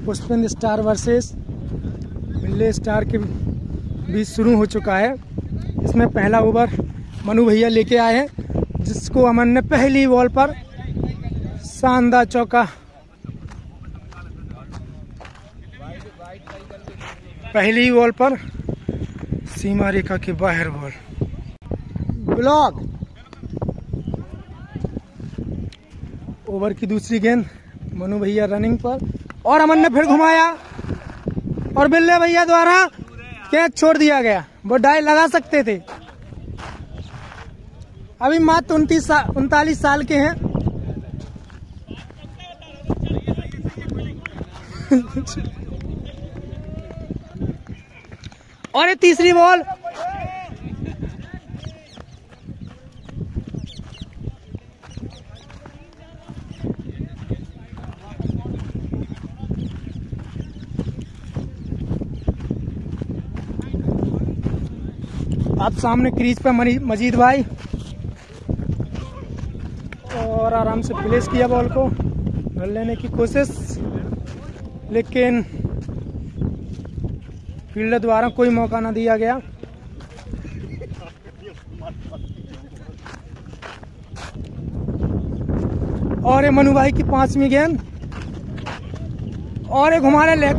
Pushpendra star versus बिल्ले star के बीच शुरू हो चुका है। इसमें पहला ओवर मनु भैया लेके आए हैं, जिसको अमन ने पहली बॉल पर शानदार चौका, पहली बॉल पर सीमा रेखा के बाहर बॉल ब्लॉक। ओवर की दूसरी गेंद मनु भैया रनिंग पर और अमन ने फिर घुमाया और बिल्ले भैया द्वारा कैच छोड़ दिया गया। वो डाई लगा सकते थे। अभी मात्र 39 साल के हैं। और ये तीसरी बॉल आप सामने क्रीज पर मजीद भाई और आराम से प्लेस किया बॉल को, घर लेने की कोशिश, लेकिन फील्डर द्वारा कोई मौका ना दिया गया। और ये मनु भाई की 5वीं गेंद और ये घुमाने लेग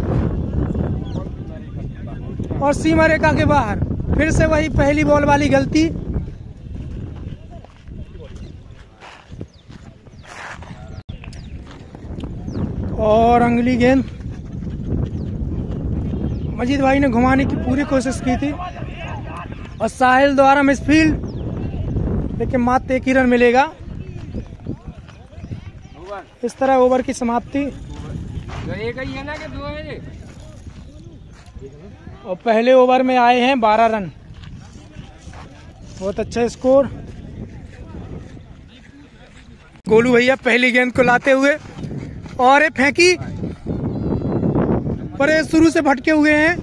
और सीमा रेखा के बाहर। फिर से वही पहली बॉल वाली गलती। और अगली गेंद मजीद भाई ने घुमाने की पूरी कोशिश की थी और साहिल द्वारा मिसफील्ड, लेकिन मात्र 1 ही रन मिलेगा। इस तरह ओवर की समाप्ति। और पहले ओवर में आए हैं 12 रन, बहुत अच्छा स्कोर। गोलू भैया पहली गेंद को लाते हुए और ये फेंकी, पर ये शुरू से भटके हुए हैं।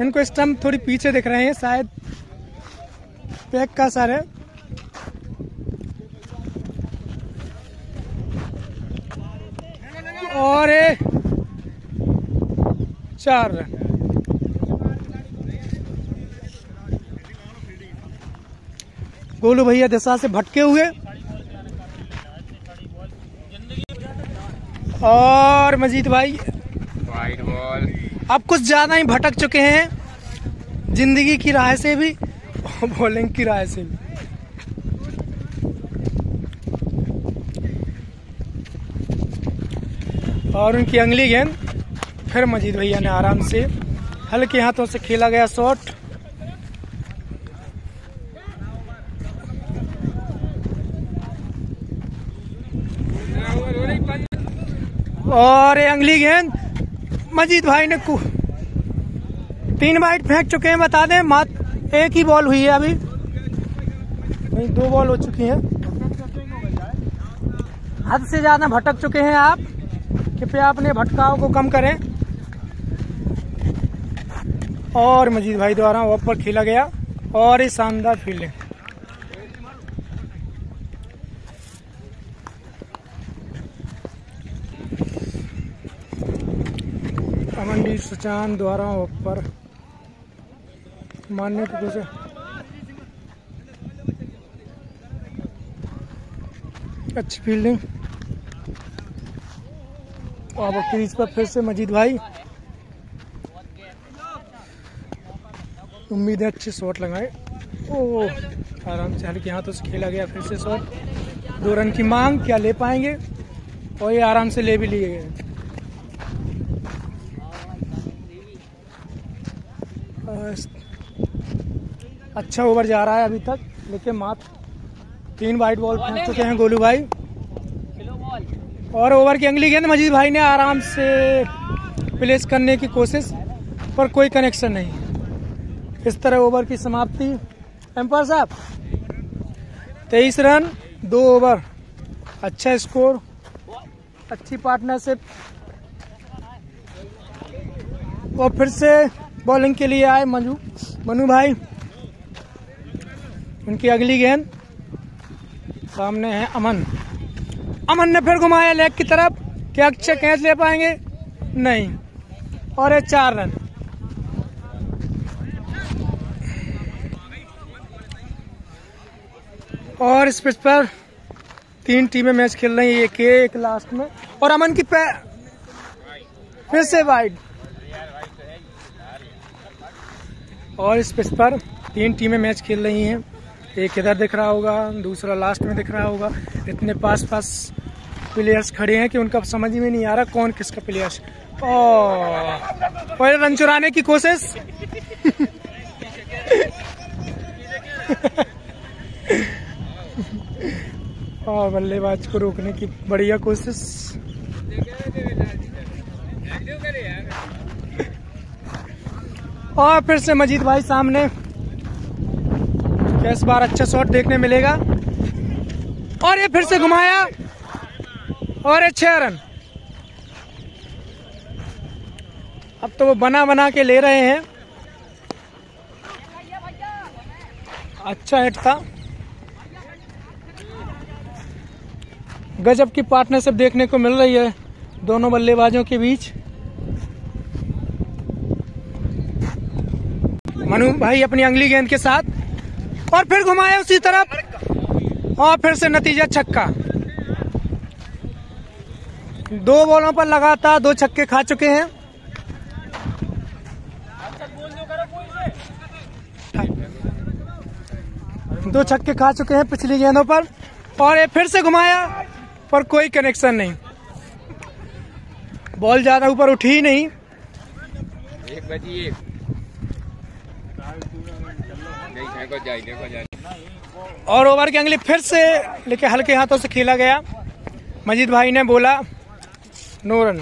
इनको स्टंप थोड़ी पीछे दिख रहे हैं, शायद पैक का असर है। और ये 4 रन। गोलू भैया दिशा से भटके हुए और मजीद भाई वाइड बॉल। अब कुछ ज्यादा ही भटक चुके हैं जिंदगी की राह से भी और बॉलिंग की राह से भी। और उनकी अगली गेंद फिर मजीद भैया ने आराम से हल्के हाथों से खेला गया शॉट। और ये अगली गेंद मजीद भाई ने 3 वाइड फेंक चुके हैं। बता दें मात्र 1 ही बॉल हुई है, अभी नहीं 2 बॉल हो चुकी हैं। हद से ज्यादा भटक चुके हैं आप, कृपया अपने भटकाव को कम करें। और मजीद भाई द्वारा ऑफ पर खेला गया और ये शानदार फील्डिंग। अमनदीप सुचान द्वारा ऑफ पर मारने की कोशिश। अच्छी फील्डिंग। अब क्रीज पर फिर से मजीद भाई, उम्मीद है अच्छे शॉट लगाए। ओह, आराम से हल्के हाथों से खेला गया फिर से शॉट। 2 रन की मांग, क्या ले पाएंगे? और ये आराम से ले भी लिए गए। अच्छा ओवर जा रहा है अभी तक, लेकिन मात्र 3 वाइड बॉल फेंक चुके हैं गोलू भाई। और ओवर की अगली गेंद मजीद भाई ने आराम से प्लेस करने की कोशिश, पर कोई कनेक्शन नहीं। इस तरह ओवर की समाप्ति। एम्पायर साहब 23 रन 2 ओवर, अच्छा स्कोर, अच्छी पार्टनरशिप। और फिर से बॉलिंग के लिए आए मनु भाई। उनकी अगली गेंद सामने है अमन ने फिर घुमाया लेग की तरफ क्या अक्षय कैच ले पाएंगे? नहीं। और ये 4 रन। और इस पिच पर 3 टीमें मैच खेल रही हैं, एक लास्ट में। और अमन की फिर से वाइड। और इस पिच पर 3 टीमें मैच खेल रही हैं, एक इधर दिख रहा होगा, दूसरा लास्ट में दिख रहा होगा। इतने पास प्लेयर्स खड़े हैं कि उनका समझ में नहीं आ रहा कौन किसका प्लेयर्स। और रन चुराने की कोशिश। और बल्लेबाज को रोकने की बढ़िया कोशिश। और फिर से मजीद भाई सामने। इस बार अच्छा शॉट देखने मिलेगा। और ये फिर से घुमाया और ये 6 रन। अब तो वो बना के ले रहे हैं। अच्छा हिट था। गजब की पार्टनरशिप देखने को मिल रही है दोनों बल्लेबाजों के बीच। मनु भाई अपनी अगली गेंद के साथ और फिर घुमाया उसी तरफ और फिर से नतीजा छक्का। 2 बॉलों पर लगातार 2 छक्के खा चुके हैं। दो छक्के खा चुके हैं पिछली गेंदों पर। और ये फिर से घुमाया पर कोई कनेक्शन नहीं। बॉल ज्यादा ऊपर उठी ही नहीं। 1 बची 1। और ओवर की अगली फिर से लेके हल्के हाथों से खेला गया। मजीद भाई ने बोला नो रन।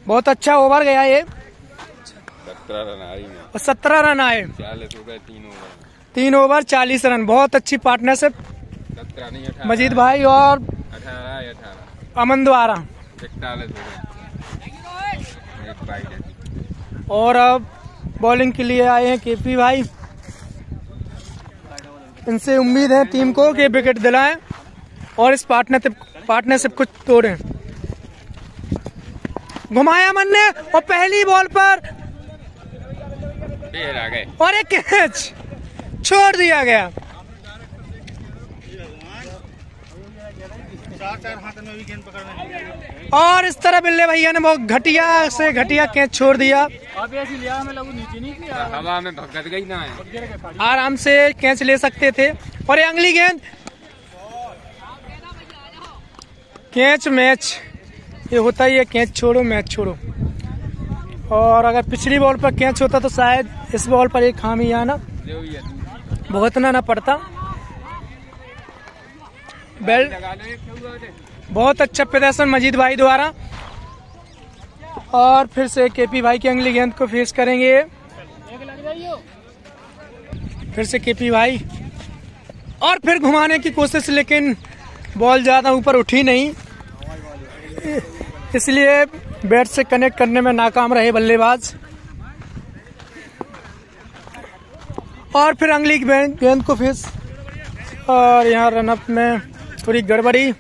बहुत अच्छा ओवर गया ये। 17 रन आए और 17 रन आए। 40 हो गए 3 ओवर 40 रन। बहुत अच्छी पार्टनरशिप 17 नहीं 18 मजीद भाई और 18 अमन द्वारा। 41 हो गए। और अब बॉलिंग के लिए आए हैं केपी भाई। इनसे उम्मीद है टीम को कि विकेट दिलाएं और इस पार्टनरशिप को तोड़ें। घुमाया अमन ने और पहली बॉल पर आ गए और एक कैच छोड़ दिया गया। और इस तरह बिल्ले भैया ने बहुत घटिया कैच छोड़ दिया। हवा में भगत गई ना है। आराम से कैच ले सकते थे। और ये अगली गेंद कैच मैच ये होता ही है, कैच छोड़ो मैच छोड़ो। और अगर पिछली बॉल पर कैच होता तो शायद इस बॉल पर एक खामी आना भुगतना ना पड़ता। बेल्ट बहुत अच्छा प्रदर्शन मजीद भाई द्वारा। और फिर से केपी भाई की अगली गेंद को फेस करेंगे। फिर से केपी भाई और फिर घुमाने की कोशिश, लेकिन बॉल ज्यादा ऊपर उठी नहीं, इसलिए बैट से कनेक्ट करने में नाकाम रहे बल्लेबाज। और फिर अगली गेंद को फेस। और यहाँ रनअप में थोड़ी गड़बड़ी,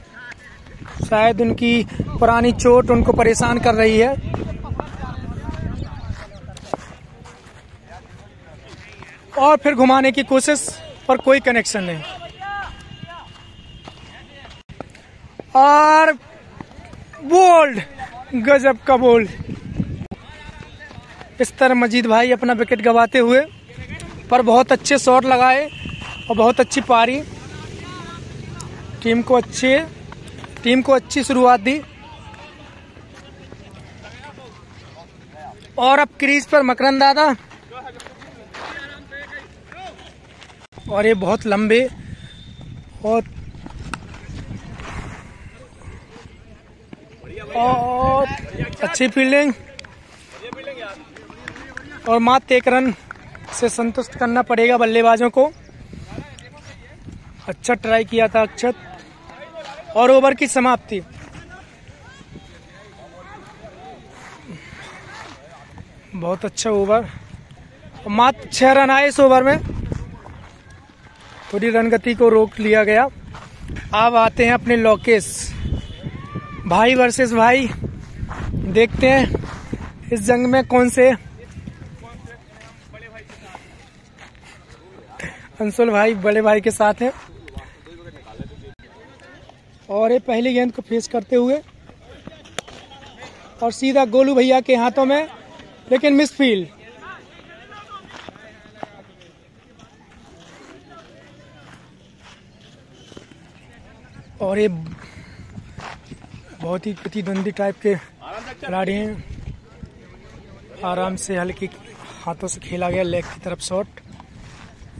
शायद उनकी पुरानी चोट उनको परेशान कर रही है। और फिर घुमाने की कोशिश पर कोई कनेक्शन नहीं। और बोल्ड, गजब का बोल्ड। इस तरह मजीद भाई अपना विकेट गंवाते हुए, पर बहुत अच्छे शॉट लगाए और बहुत अच्छी पारी। टीम को अच्छी शुरुआत दी। और अब क्रीज पर मकरंद दादा। और ये बहुत लंबे और अच्छी फील्डिंग और मात्र 1 रन से संतुष्ट करना पड़ेगा बल्लेबाजों को। अच्छा ट्राई किया था अक्षत। और ओवर की समाप्ति। बहुत अच्छा ओवर। मात्र 6 रन आए इस ओवर में। थोड़ी रन गति को रोक लिया गया। अब आते हैं अपने लोकेश भाई वर्सेस भाई। देखते हैं इस जंग में कौन से अंशुल भाई बड़े भाई के साथ हैं। और ये पहली गेंद को फेस करते हुए और सीधा गोलू भैया के हाथों में, लेकिन मिस फील्ड। और ये बहुत ही प्रतिद्वंदी टाइप के खिलाड़ी हैं। आराम से हल्की हाथों से खेला गया लेग की तरफ शॉट,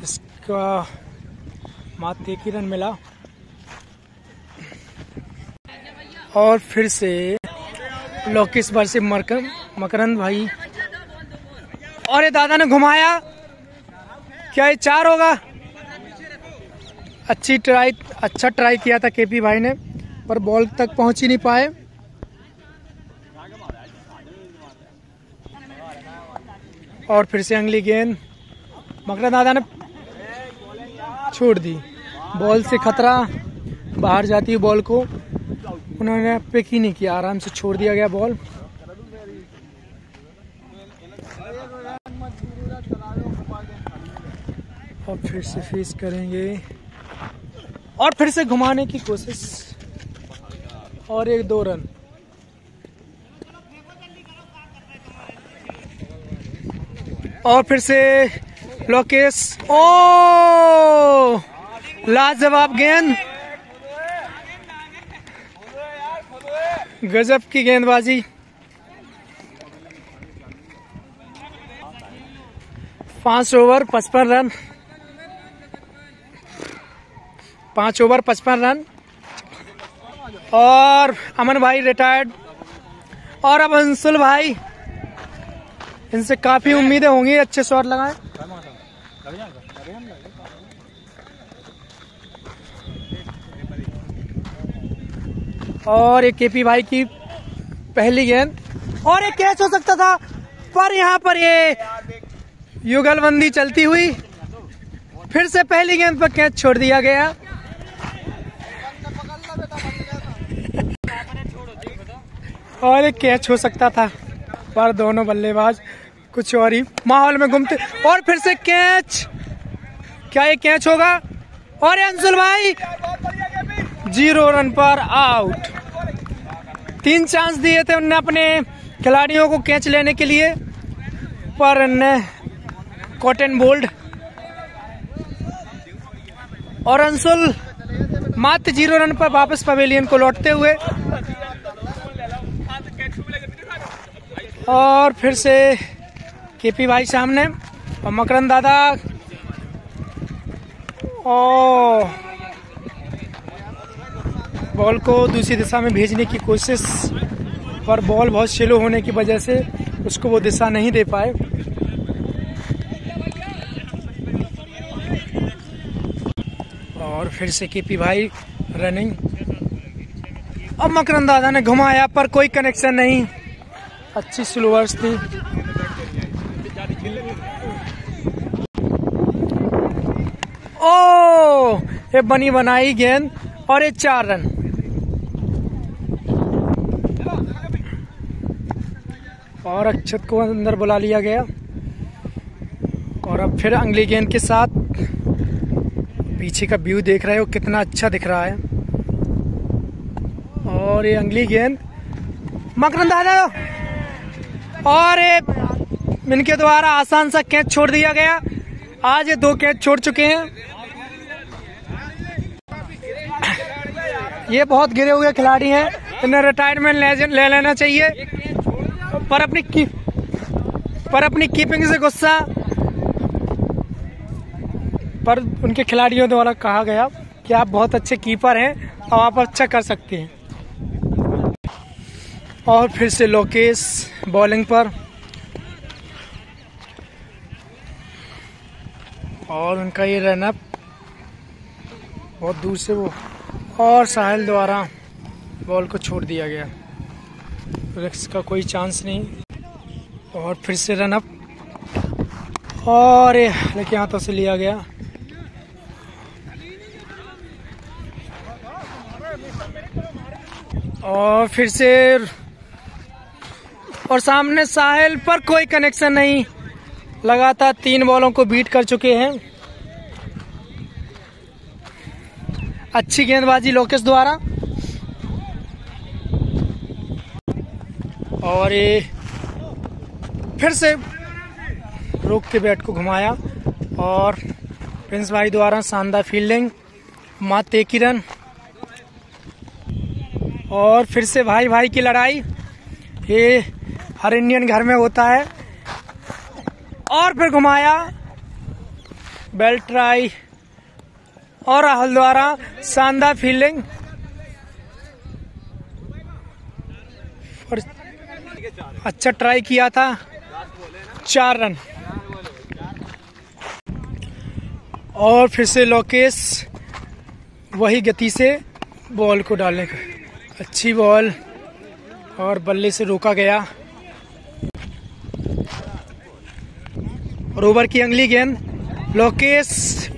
इसका मात्र 1 ही रन मिला। और फिर से लोकेश वर्सेस मकरंद भाई। और ये दादा ने घुमाया, क्या ये 4 होगा? अच्छा ट्राई किया था केपी भाई ने, पर बॉल तक पहुंच ही नहीं पाए। और फिर से अगली गेंद मकरंद दादा ने छोड़ दी। बॉल से खतरा, बाहर जाती है बॉल को उन्होंने पिक ही नहीं किया, आराम से छोड़ दिया गया बॉल। और फिर से फेस करेंगे और फिर से घुमाने की कोशिश और 1-2 रन। और फिर से लोकेश, ओ लाजवाब गेंद, गजब की गेंदबाजी। 5 ओवर 55 रन, 5 ओवर 55 रन। और अमन भाई रिटायर्ड। और अब अंशुल भाई, इनसे काफी उम्मीदें होंगी, अच्छे शॉट लगाएं। और एक केपी भाई की पहली गेंद, और एक कैच हो सकता था, पर यहाँ पर ये युगलबंदी चलती हुई फिर से पहली गेंद पर कैच छोड़ दिया गया। और एक कैच हो सकता था, पर दोनों बल्लेबाज कुछ और ही माहौल में घूमते। और फिर से कैच, क्या ये कैच होगा? और अंशुल भाई 0 रन पर आउट। 3 चांस दिए थे उनने अपने खिलाड़ियों को कैच लेने के लिए, पर उनने कॉटन बोल्ड। और अंशुल मात्र 0 रन पर वापस पवेलियन को लौटते हुए। और फिर से केपी भाई सामने और मकरंद दादा। ओ बॉल को दूसरी दिशा में भेजने की कोशिश, पर बॉल बहुत स्लो होने की वजह से उसको वो दिशा नहीं दे पाए। और फिर से केपी भाई रनिंग। अब मकरंद दादा ने घुमाया, पर कोई कनेक्शन नहीं। अच्छी स्लोवर्स थी। ओ ये बनी बनाई गेंद और ये 4 रन। और अक्षत को अंदर बुला लिया गया। और अब फिर अगली गेंद के साथ पीछे का व्यू देख रहे हो कितना अच्छा दिख रहा है। और ये अगली गेंद मकरंद दादा, और इनके द्वारा आसान सा कैच छोड़ दिया गया। आज ये 2 कैच छोड़ चुके हैं। ये बहुत गिरे हुए खिलाड़ी हैं, इन्हें रिटायरमेंट ले लेना चाहिए। पर अपनी कीपिंग से गुस्सा, पर उनके खिलाड़ियों द्वारा कहा गया कि आप बहुत अच्छे कीपर हैं और आप अच्छा कर सकते हैं। और फिर से लोकेश बॉलिंग पर, और उनका ये रनअप बहुत दूर से वो, और साहिल द्वारा बॉल को छोड़ दिया गया। रिस्क का कोई चांस नहीं। और फिर से रनअप, और ये हल्के हाथों से लिया गया। और फिर से और सामने साहिल पर कोई कनेक्शन नहीं, लगातार 3 बॉलों को बीट कर चुके हैं। अच्छी गेंदबाजी लोकेश द्वारा, और ये फिर से रोक के बैट को घुमाया और प्रिंस भाई द्वारा शानदार फील्डिंग, मात्र 1 ही रन। और फिर से भाई भाई की लड़ाई, ये हर इंडियन घर में होता है। और फिर घुमाया, बेल ट्राई और राहुल द्वारा शानदार फील्डिंग और अच्छा ट्राई किया था, 4 रन। और फिर से लोकेश वही गति से बॉल को डालने का, अच्छी बॉल और बल्ले से रोका गया। और ओवर की अगली गेंद लोकेश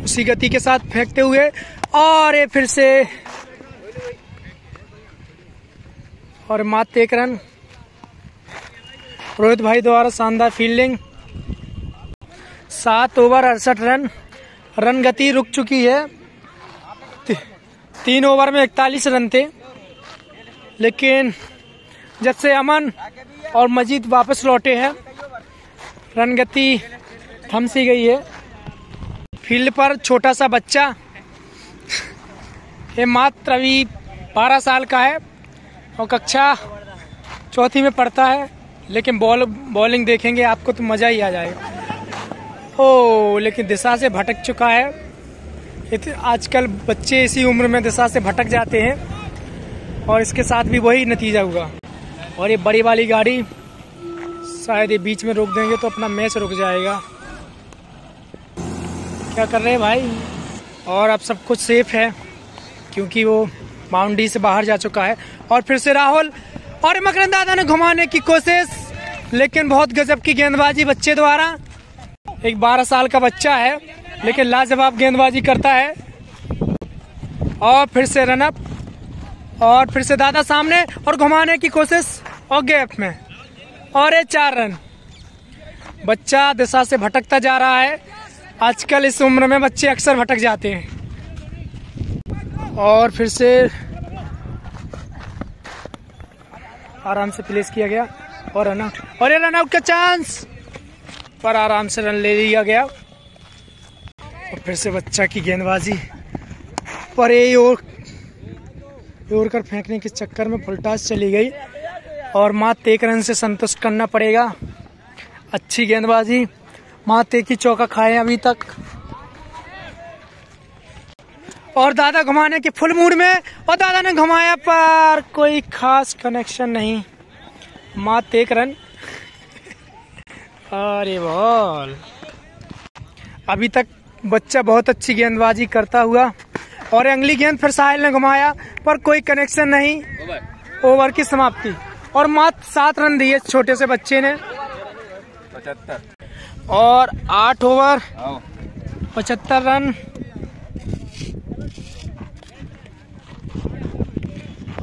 उसी गति के साथ फेंकते हुए, और ये फिर से और मात्र 1 रन। रोहित भाई द्वारा शानदार फील्डिंग, 7 ओवर 68 रन। रन गति रुक चुकी है, 3 ओवर में 41 रन थे, लेकिन जब से अमन और मजीद वापस लौटे हैं रन गति थम सी गई है। फील्ड पर छोटा सा बच्चा, ये मात्र अभी 12 साल का है और कक्षा 4वीं में पढ़ता है, लेकिन बॉलिंग देखेंगे आपको तो मजा ही आ जाएगा। लेकिन दिशा से भटक चुका है। आजकल बच्चे इसी उम्र में दिशा से भटक जाते हैं और इसके साथ भी वही नतीजा हुआ। और ये बड़ी वाली गाड़ी शायद ये बीच में रोक देंगे तो अपना मैच रुक जाएगा। क्या कर रहे हैं भाई? और अब सब कुछ सेफ है क्योंकि वो बाउंड्री से बाहर जा चुका है। और फिर से राहुल और मकरंद दादा ने घुमाने की कोशिश, लेकिन बहुत गजब की गेंदबाजी बच्चे द्वारा। एक 12 साल का बच्चा है लेकिन लाजवाब गेंदबाजी करता है। और फिर से रनअप, और फिर से दादा सामने और घुमाने की कोशिश और गैप में, और ये 4 रन। बच्चा दिशा से भटकता जा रहा है। आजकल इस उम्र में बच्चे अक्सर भटक जाते हैं। और फिर से आराम से प्लेस किया गया और रनआउट, और ये रनआउट का चांस पर आराम से रन ले लिया गया। और फिर से बच्चा की गेंदबाजी पर ये ओर कर फेंकने के चक्कर में फुलटास चली गई और मात्र 1 रन से संतुष्ट करना पड़ेगा। अच्छी गेंदबाजी, मात्र 1 ही चौका खाए अभी तक। और दादा घुमाने के फुल मूड में, और दादा ने घुमाया पर कोई खास कनेक्शन नहीं, मात्र 1 रन। अरे बॉल, अभी तक बच्चा बहुत अच्छी गेंदबाजी करता हुआ। और अगली गेंद फिर साहिल ने घुमाया पर कोई कनेक्शन नहीं। ओवर की समाप्ति और मात्र 7 रन दिए छोटे से बच्चे ने। 75 और 8 ओवर 75 रन।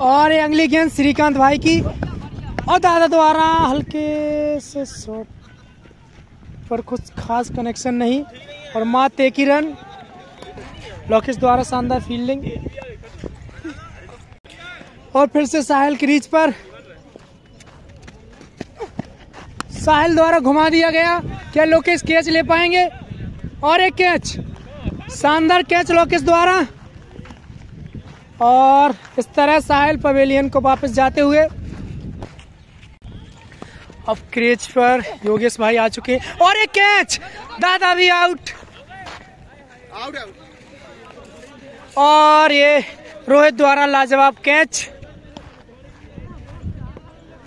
और ये अगली गेंद श्रीकांत भाई की, और दादा द्वारा हल्के से शॉट पर कुछ खास कनेक्शन नहीं और मात्र 1 ही रन। लोकेश द्वारा शानदार फील्डिंग, और फिर से साहिल क्रीज पर, साहिल द्वारा घुमा दिया गया। क्या लोकेश कैच ले पाएंगे? और एक कैच, शानदार कैच लोकेश द्वारा। और इस तरह साहिल पवेलियन को वापस जाते हुए। अब क्रीज पर योगेश भाई आ चुके हैं और एक कैच, दादा भी आउट। और ये रोहित द्वारा लाजवाब कैच।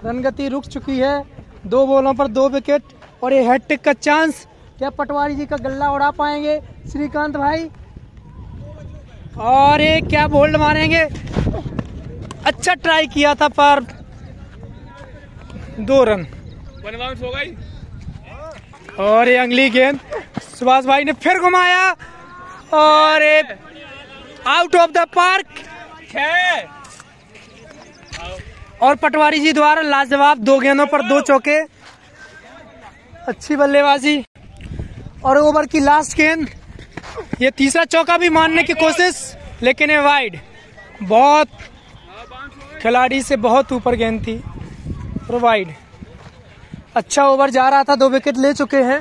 रनगति रुक चुकी है, 2 बॉलों पर 2 विकेट और ये हैट्रिक का चांस। क्या पटवारी जी का गल्ला उड़ा पाएंगे श्रीकांत भाई? और ये क्या बोल्ड मारेंगे? अच्छा ट्राई किया था पर 2 रन। 1 बाउंस हो गई। और ये अगली गेंद सुभाष भाई ने फिर घुमाया और ये आउट ऑफ द पार्क। और पटवारी जी द्वारा लाजवाब 2 गेंदों पर 2 चौके, अच्छी बल्लेबाजी। और ओवर की लास्ट गेंद, ये तीसरा चौका भी मारने की कोशिश, लेकिन ये वाइड, बहुत खिलाड़ी से बहुत ऊपर गेंद थी और वाइड। अच्छा ओवर जा रहा था, 2 विकेट ले चुके हैं,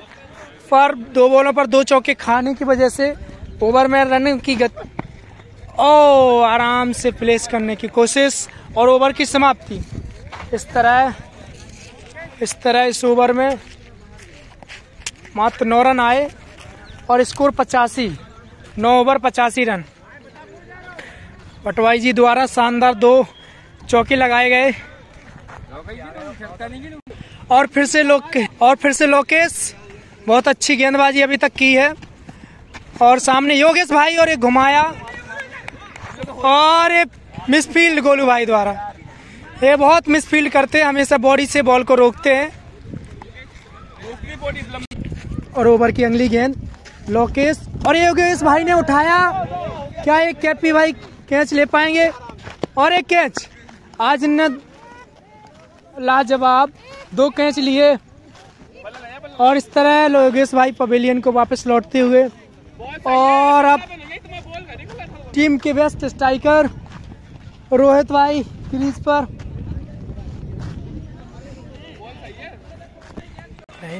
पर 2 बॉलों पर 2 चौके खाने की वजह से ओवर में रन की गति, आराम से प्लेस करने की कोशिश और ओवर की समाप्ति। इस तरह इस ओवर में मात्र 9 रन आए और स्कोर 85, 9 ओवर 85 रन। पटवारी जी द्वारा शानदार 2 चौके लगाए गए और फिर से लोकेश, बहुत अच्छी गेंदबाजी अभी तक की है। और सामने योगेश भाई, और एक घुमाया और एक मिसफील्ड गोलू भाई द्वारा। ये बहुत मिसफील्ड करते हैं, हमेशा बॉडी से बॉल को रोकते हैं। और ओवर की अगली गेंद लोकेश, और योगेश भाई ने उठाया, क्या एक कैपी भाई कैच ले पाएंगे? और एक कैच, आज ने लाजवाब 2 कैच लिए। और इस तरह योगेश भाई पवेलियन को वापस लौटते हुए, और अब टीम के बेस्ट स्ट्राइकर रोहित भाई क्रीज पर,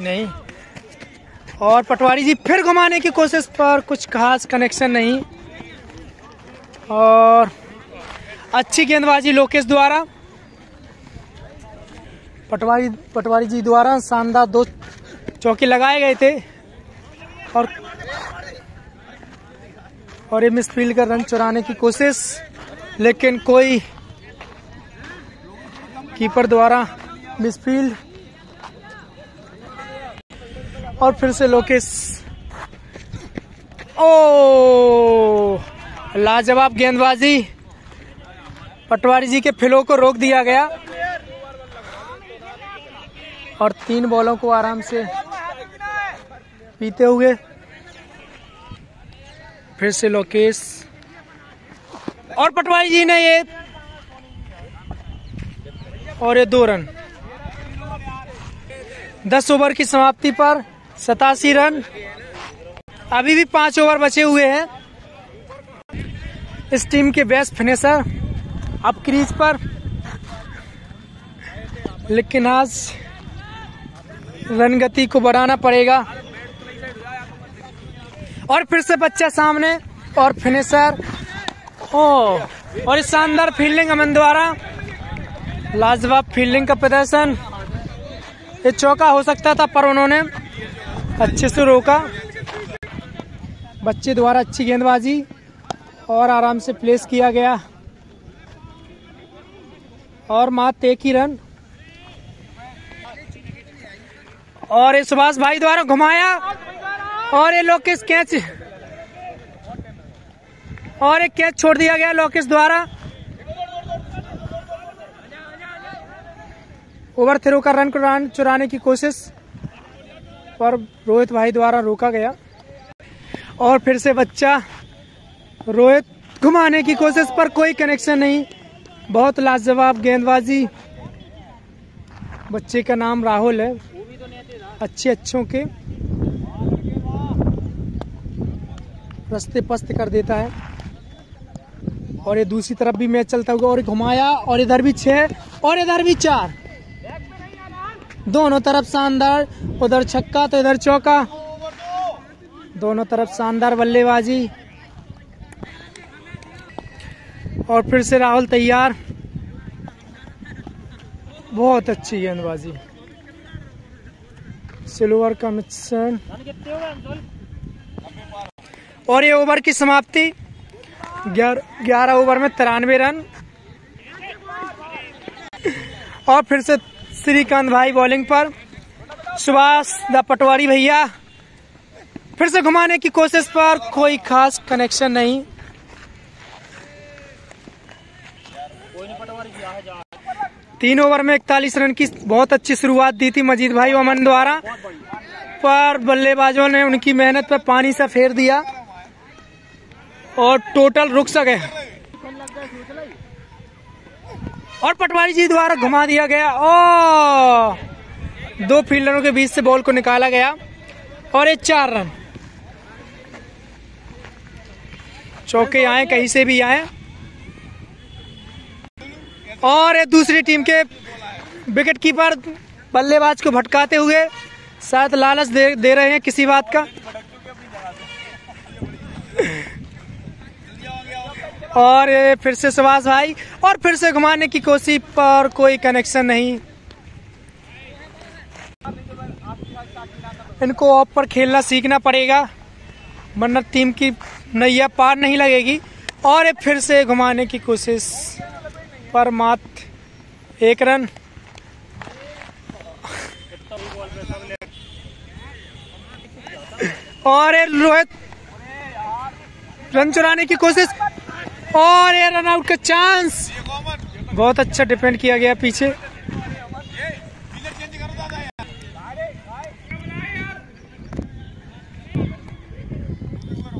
नहीं, और पटवारी जी फिर घुमाने की कोशिश पर कुछ खास कनेक्शन नहीं। और अच्छी गेंदबाजी लोकेश द्वारा, पटवारी जी द्वारा शानदार 2 चौके लगाए गए थे। और ये मिसफील्ड का रन चुराने की कोशिश, लेकिन कोई कीपर द्वारा मिसफील्ड। और फिर से लोकेश, लाजवाब गेंदबाजी, पटवारी जी के फ्लो को रोक दिया गया और 3 बॉलों को आराम से पीते हुए फिर से लोकेश, और पटवारी जी ने ये 2 रन। 10 ओवर की समाप्ति पर 87 रन। अभी भी 5 ओवर बचे हुए हैं। इस टीम के बेस्ट फिनिशर अब क्रीज पर, लेकिन आज रन गति को बढ़ाना पड़ेगा। और फिर से बच्चा सामने और फिनिशर, और इस शानदार फील्डिंग अमन द्वारा, लाजवाब फील्डिंग का प्रदर्शन। ये चौका हो सकता था पर उन्होंने अच्छे से रोका। बच्चे द्वारा अच्छी गेंदबाजी और आराम से प्लेस किया गया और मात्र 1 ही रन। और ये सुभाष भाई द्वारा घुमाया और ये लोकेश कैच, और एक कैच छोड़ दिया गया लोकेश द्वारा। ओवर थ्रो का रन चुराने की कोशिश पर रोहित भाई द्वारा रोका गया। और फिर से बच्चा रोहित, घुमाने की कोशिश पर कोई कनेक्शन नहीं। बहुत लाजवाब गेंदबाजी। बच्चे का नाम राहुल है, अच्छों के रास्ते पस्त कर देता है। और ये दूसरी तरफ भी मैच चलता हुआ, और घुमाया, और इधर भी 6 और इधर भी 4, दोनों तरफ शानदार, उधर छक्का तो इधर चौका, दोनों तरफ शानदार बल्लेबाजी। और फिर से राहुल तैयार, बहुत अच्छी गेंदबाजी। सिल्वर का मिक्सन, और ये ओवर की समाप्ति 11 ओवर में 93 रन। और फिर से श्रीकांत भाई बॉलिंग पर, सुभाष द पटवारी भैया फिर से घुमाने की कोशिश पर कोई खास कनेक्शन नहीं। तीन ओवर में 41 रन की बहुत अच्छी शुरुआत दी थी मजीद भाई अमन द्वारा, पर बल्लेबाजों ने उनकी मेहनत पर पानी सा फेर दिया और टोटल रुक सके। और पटवारी जी द्वारा घुमा दिया गया। ओ 2 फील्डरों के बीच से बॉल को निकाला गया और ये 4 रन। चौके आए, कहीं से भी आए। और ये दूसरी टीम के विकेट कीपर बल्लेबाज को भटकाते हुए शायद लालच दे रहे हैं किसी बात का। और ये फिर से सुभाष भाई, और फिर से घुमाने की कोशिश पर कोई कनेक्शन नहीं। इनको ऑफ पर खेलना सीखना पड़ेगा, वरना टीम की नैया पार नहीं लगेगी। और ये फिर से घुमाने की कोशिश पर मात्र 1 रन। और ये रोहित रन चुराने की कोशिश, और ये रन आउट का चांस। बहुत अच्छा डिफेंड किया गया पीछे।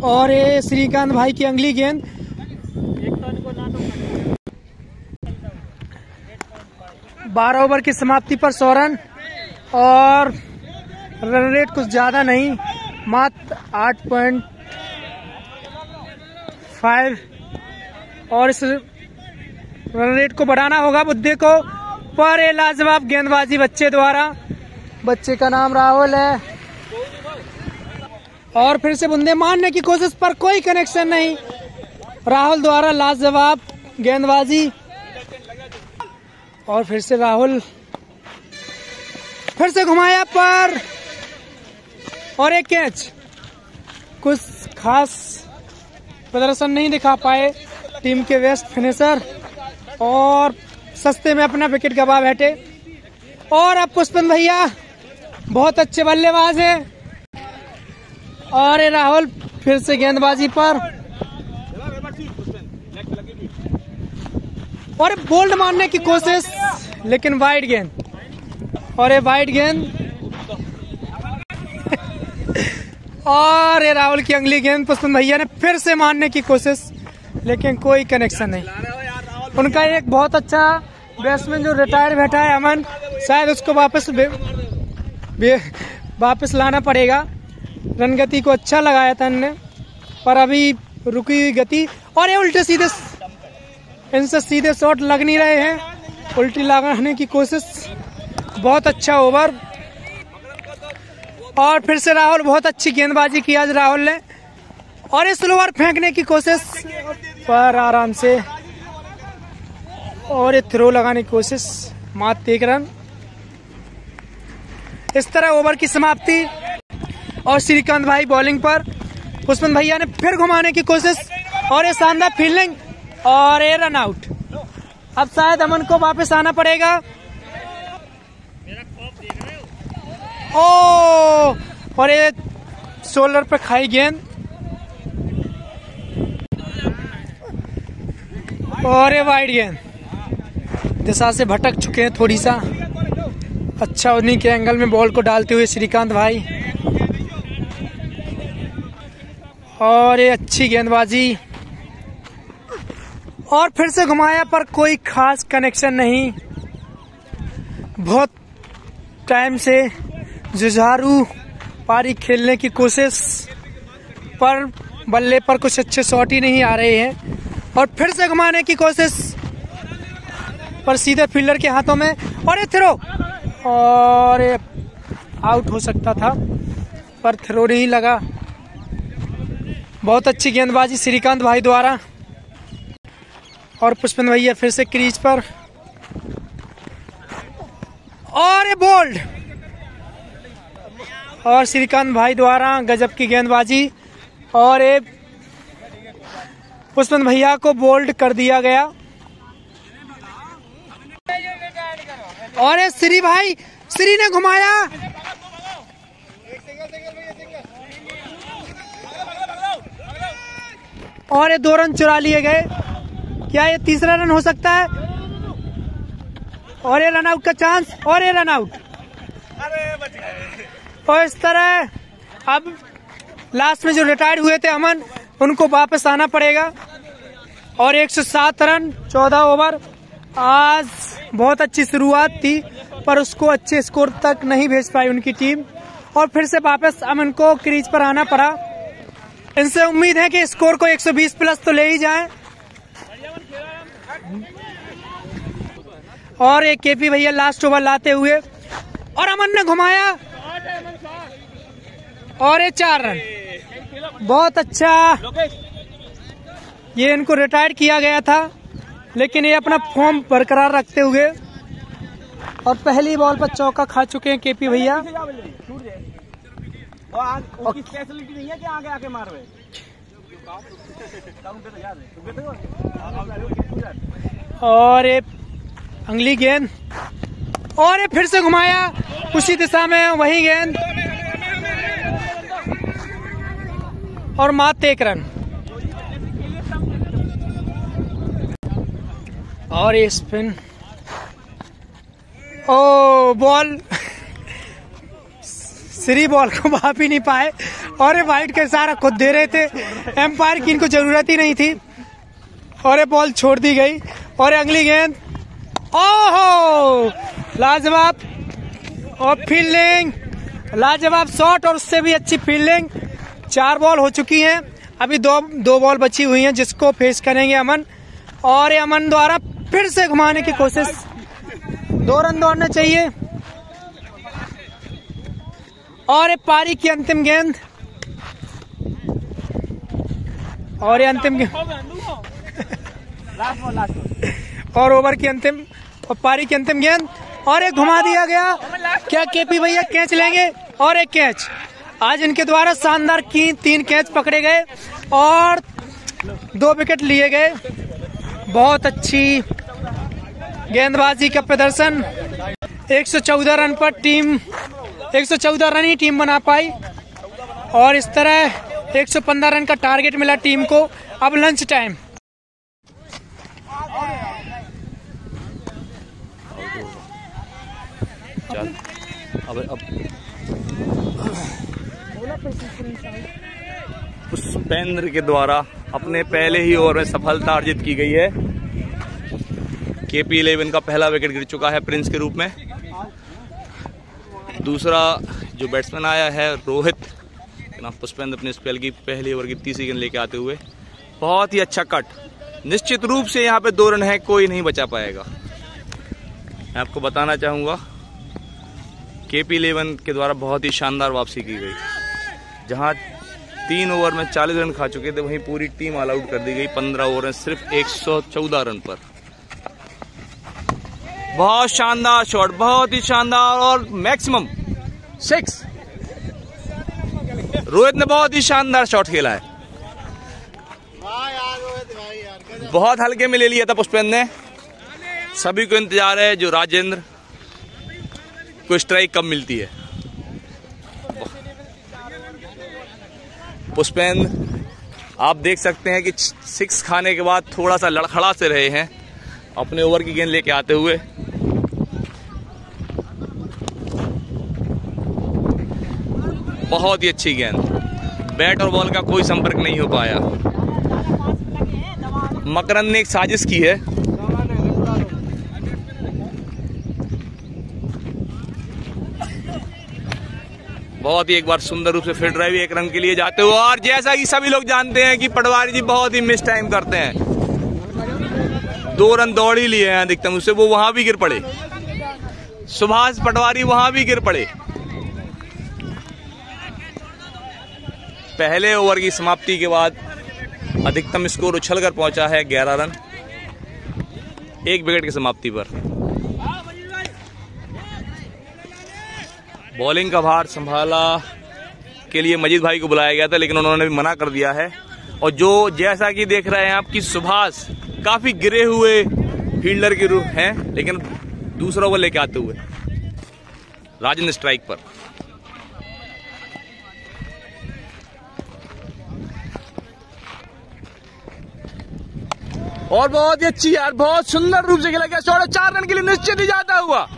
और ये श्रीकांत भाई की अगली गेंद। बारह ओवर की समाप्ति पर 100 रन और रन रेट कुछ ज्यादा नहीं, मात्र 8.5। और इस रन रेट को बढ़ाना होगा बुद्धे को। पर ये लाजवाब गेंदबाजी बच्चे द्वारा, बच्चे का नाम राहुल है। और फिर से बुंदे मारने की कोशिश पर कोई कनेक्शन नहीं। राहुल द्वारा लाजवाब गेंदबाजी। और फिर से राहुल, फिर से घुमाया पर, और एक कैच। कुछ खास प्रदर्शन नहीं दिखा पाए टीम के वेस्ट फिनिशर, और सस्ते में अपना विकेट गवा बैठे। और अब पुष्पन भैया बहुत अच्छे बल्लेबाज हैं। और राहुल फिर से गेंदबाजी पर, और बोल्ड मारने की कोशिश, लेकिन वाइड गेंद। और ये वाइड गेंद। और ये राहुल की अगली गेंद पुष्पन भैया ने फिर से मारने की कोशिश, लेकिन कोई कनेक्शन नहीं। उनका एक बहुत अच्छा बैट्समैन जो रिटायर बैठा है अमन, शायद उसको वापस लाना पड़ेगा। रन गति को अच्छा लगाया था इनने, पर अभी रुकी हुई गति। और ये उल्टे सीधे, इनसे सीधे शॉट लग नहीं रहे हैं, उल्टी लगाने की कोशिश। बहुत अच्छा ओवर। और फिर से राहुल, बहुत अच्छी गेंदबाजी की आज राहुल ने। और ये स्लोअर फेंकने की कोशिश पर आराम से, और ये थ्रो लगाने की कोशिश, मात्र 1 रन। इस तरह ओवर की समाप्ति। और श्रीकांत भाई बॉलिंग पर, पुष्पन भैया ने फिर घुमाने की कोशिश, और ये शानदार फील्डिंग, और ये रन आउट। अब शायद अमन को वापस आना पड़ेगा। ओ, और ये शोल्डर पे खाई गेंद, और ये वाइड गेंद। दिशा से भटक चुके हैं थोड़ी सा। अच्छा उन्हीं के एंगल में बॉल को डालते हुए श्रीकांत भाई। और ये अच्छी गेंदबाजी। और फिर से घुमाया पर कोई खास कनेक्शन नहीं। बहुत टाइम से जुझारू पारी खेलने की कोशिश, पर बल्ले पर कुछ अच्छे शॉट ही नहीं आ रहे हैं। और फिर से घुमाने की कोशिश पर सीधे फील्डर के हाथों में, और ये थ्रो, और ये आउट हो सकता था पर थ्रो नहीं लगा। बहुत अच्छी गेंदबाजी श्रीकांत भाई द्वारा। और पुष्पन भैया फिर से क्रीज पर, और ये बोल्ड। और श्रीकांत भाई द्वारा गजब की गेंदबाजी, और ये पुष्पन भैया को बोल्ड कर दिया गया। और ये श्री भाई, श्री ने घुमाया, और ये 2 रन चुरा लिए गए। क्या ये तीसरा रन हो सकता है? और ये रन आउट का चांस, और ये रन आउट। और इस तरह अब लास्ट में जो रिटायर्ड हुए थे अमन, उनको वापस आना पड़ेगा। और 107 रन 14 ओवर आज बहुत अच्छी शुरुआत थी पर उसको अच्छे स्कोर तक नहीं भेज पाई उनकी टीम और फिर से वापस अमन को क्रीज पर आना पड़ा। इनसे उम्मीद है कि स्कोर को 120 प्लस तो ले ही जाएं। और एक केपी भैया लास्ट ओवर लाते हुए और अमन ने घुमाया और ये 4 रन, बहुत अच्छा। ये इनको रिटायर किया गया था लेकिन ये अपना फॉर्म बरकरार रखते हुए और पहली बॉल पर चौका खा चुके हैं केपी भैया। और ये अगली गेंद और ये फिर से घुमाया उसी दिशा में, वही गेंद और मात्र 1 रन। और ये स्पिन ओ बॉल श्री बॉल को भाप ही नहीं पाए और ये वाइड का इशारा खुद दे रहे थे, एम्पायर की इनको जरूरत ही नहीं थी और ये बॉल छोड़ दी गई। और अगली गेंद ओहो लाजवाब और फील्डिंग, लाजवाब शॉट और उससे भी अच्छी फील्डिंग। 4 बॉल हो चुकी हैं, अभी दो बॉल बची हुई हैं जिसको फेस करेंगे अमन। और ये अमन द्वारा फिर से घुमाने की कोशिश, 2 रन दौड़ने चाहिए। और ये पारी की अंतिम गेंद और ये अंतिम गेंद और ओवर की अंतिम और पारी की अंतिम गेंद और एक घुमा दिया गया। क्या केपी भैया कैच लेंगे? और एक कैच। आज इनके द्वारा शानदार 3 कैच पकड़े गए और 2 विकेट लिए गए। बहुत अच्छी गेंदबाजी का प्रदर्शन। 114 रन पर टीम 114 रन ही टीम बना पाई और इस तरह 115 रन का टारगेट मिला टीम को। अब लंच टाइम। पुष्पेंद्र के द्वारा अपने पहले ही ओवर में सफलता अर्जित की गई है। केपी 11 का पहला विकेट गिर चुका है प्रिंस के रूप में। दूसरा जो बैट्समैन आया है रोहित, पुष्पेंद्र अपने स्पेल की पहली ओवर की तीसरी गेंद लेके आते हुए बहुत ही अच्छा कट। निश्चित रूप से यहाँ पे 2 रन है, कोई नहीं बचा पाएगा। मैं आपको बताना चाहूंगा केपी 11 के द्वारा बहुत ही शानदार वापसी की गई। जहां 3 ओवर में 40 रन खा चुके थे वहीं पूरी टीम ऑल आउट कर दी गई 15 ओवर में सिर्फ 114 रन पर। बहुत शानदार शॉट, बहुत ही शानदार और मैक्सिमम 6। रोहित ने बहुत ही शानदार शॉट खेला है। बहुत हल्के में ले लिया था पुष्पेंद्र ने। सभी को इंतजार है जो राजेंद्र को स्ट्राइक कब मिलती है। पुष्पेंद्र आप देख सकते हैं कि 6 खाने के बाद थोड़ा सा लड़खड़ा से रहे हैं अपने ओवर की गेंद लेके आते हुए। बहुत ही अच्छी गेंद, बैट और बॉल का कोई संपर्क नहीं हो पाया। मकरंद ने एक साजिश की है। बहुत ही एक बार सुंदर रूप से फिर ड्राइव 1 रन के लिए जाते हुए। और जैसा कि सभी लोग जानते हैं कि पटवारी जी बहुत ही मिस टाइम करते हैं, 2 रन दौड़ ही लिए हैं अधिकतम उससे, वो वहां भी गिर पड़े। सुभाष पटवारी वहां भी गिर पड़े। पहले ओवर की समाप्ति के बाद अधिकतम स्कोर उछलकर पहुंचा है 11 रन 1 विकेट की समाप्ति पर। बॉलिंग का भार संभाला के लिए मजीद भाई को बुलाया गया था लेकिन उन्होंने भी मना कर दिया है। और जो जैसा कि देख रहे हैं आपकी सुभाष काफी गिरे हुए फील्डर के रूप हैं लेकिन दूसरा ओवर लेके आते हुए राजेंद्र स्ट्राइक पर। और बहुत ही अच्छी यार, बहुत सुंदर रूप से खेला गया शॉट। 4 रन के लिए निश्चित ही जाता हुआ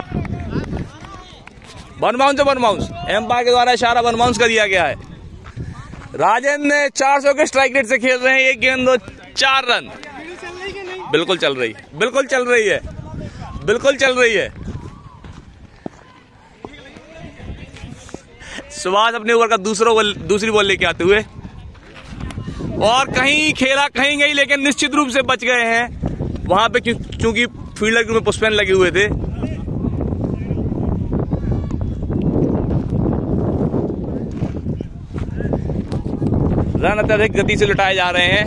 वन बाउंस से वन बाउंस, एम्पायर के द्वारा इशारा वन बाउंस कर दिया गया है। राजेंद्र ने 400 के स्ट्राइक रेट से खेल रहे हैं, 1 गेंद 4 रन। बिल्कुल चल रही, बिल्कुल चल रही है। बिल्कुल चल रही है। सुभाष अपने ओवर का दूसरी बॉल लेके आते हुए, और कहीं खेला कहीं गई, लेकिन निश्चित रूप से बच गए हैं वहां पे, क्योंकि फील्डर के में पुष्पेंद्र लगे हुए थे। रन अत्यधिक गति से लुटाए जा रहे हैं।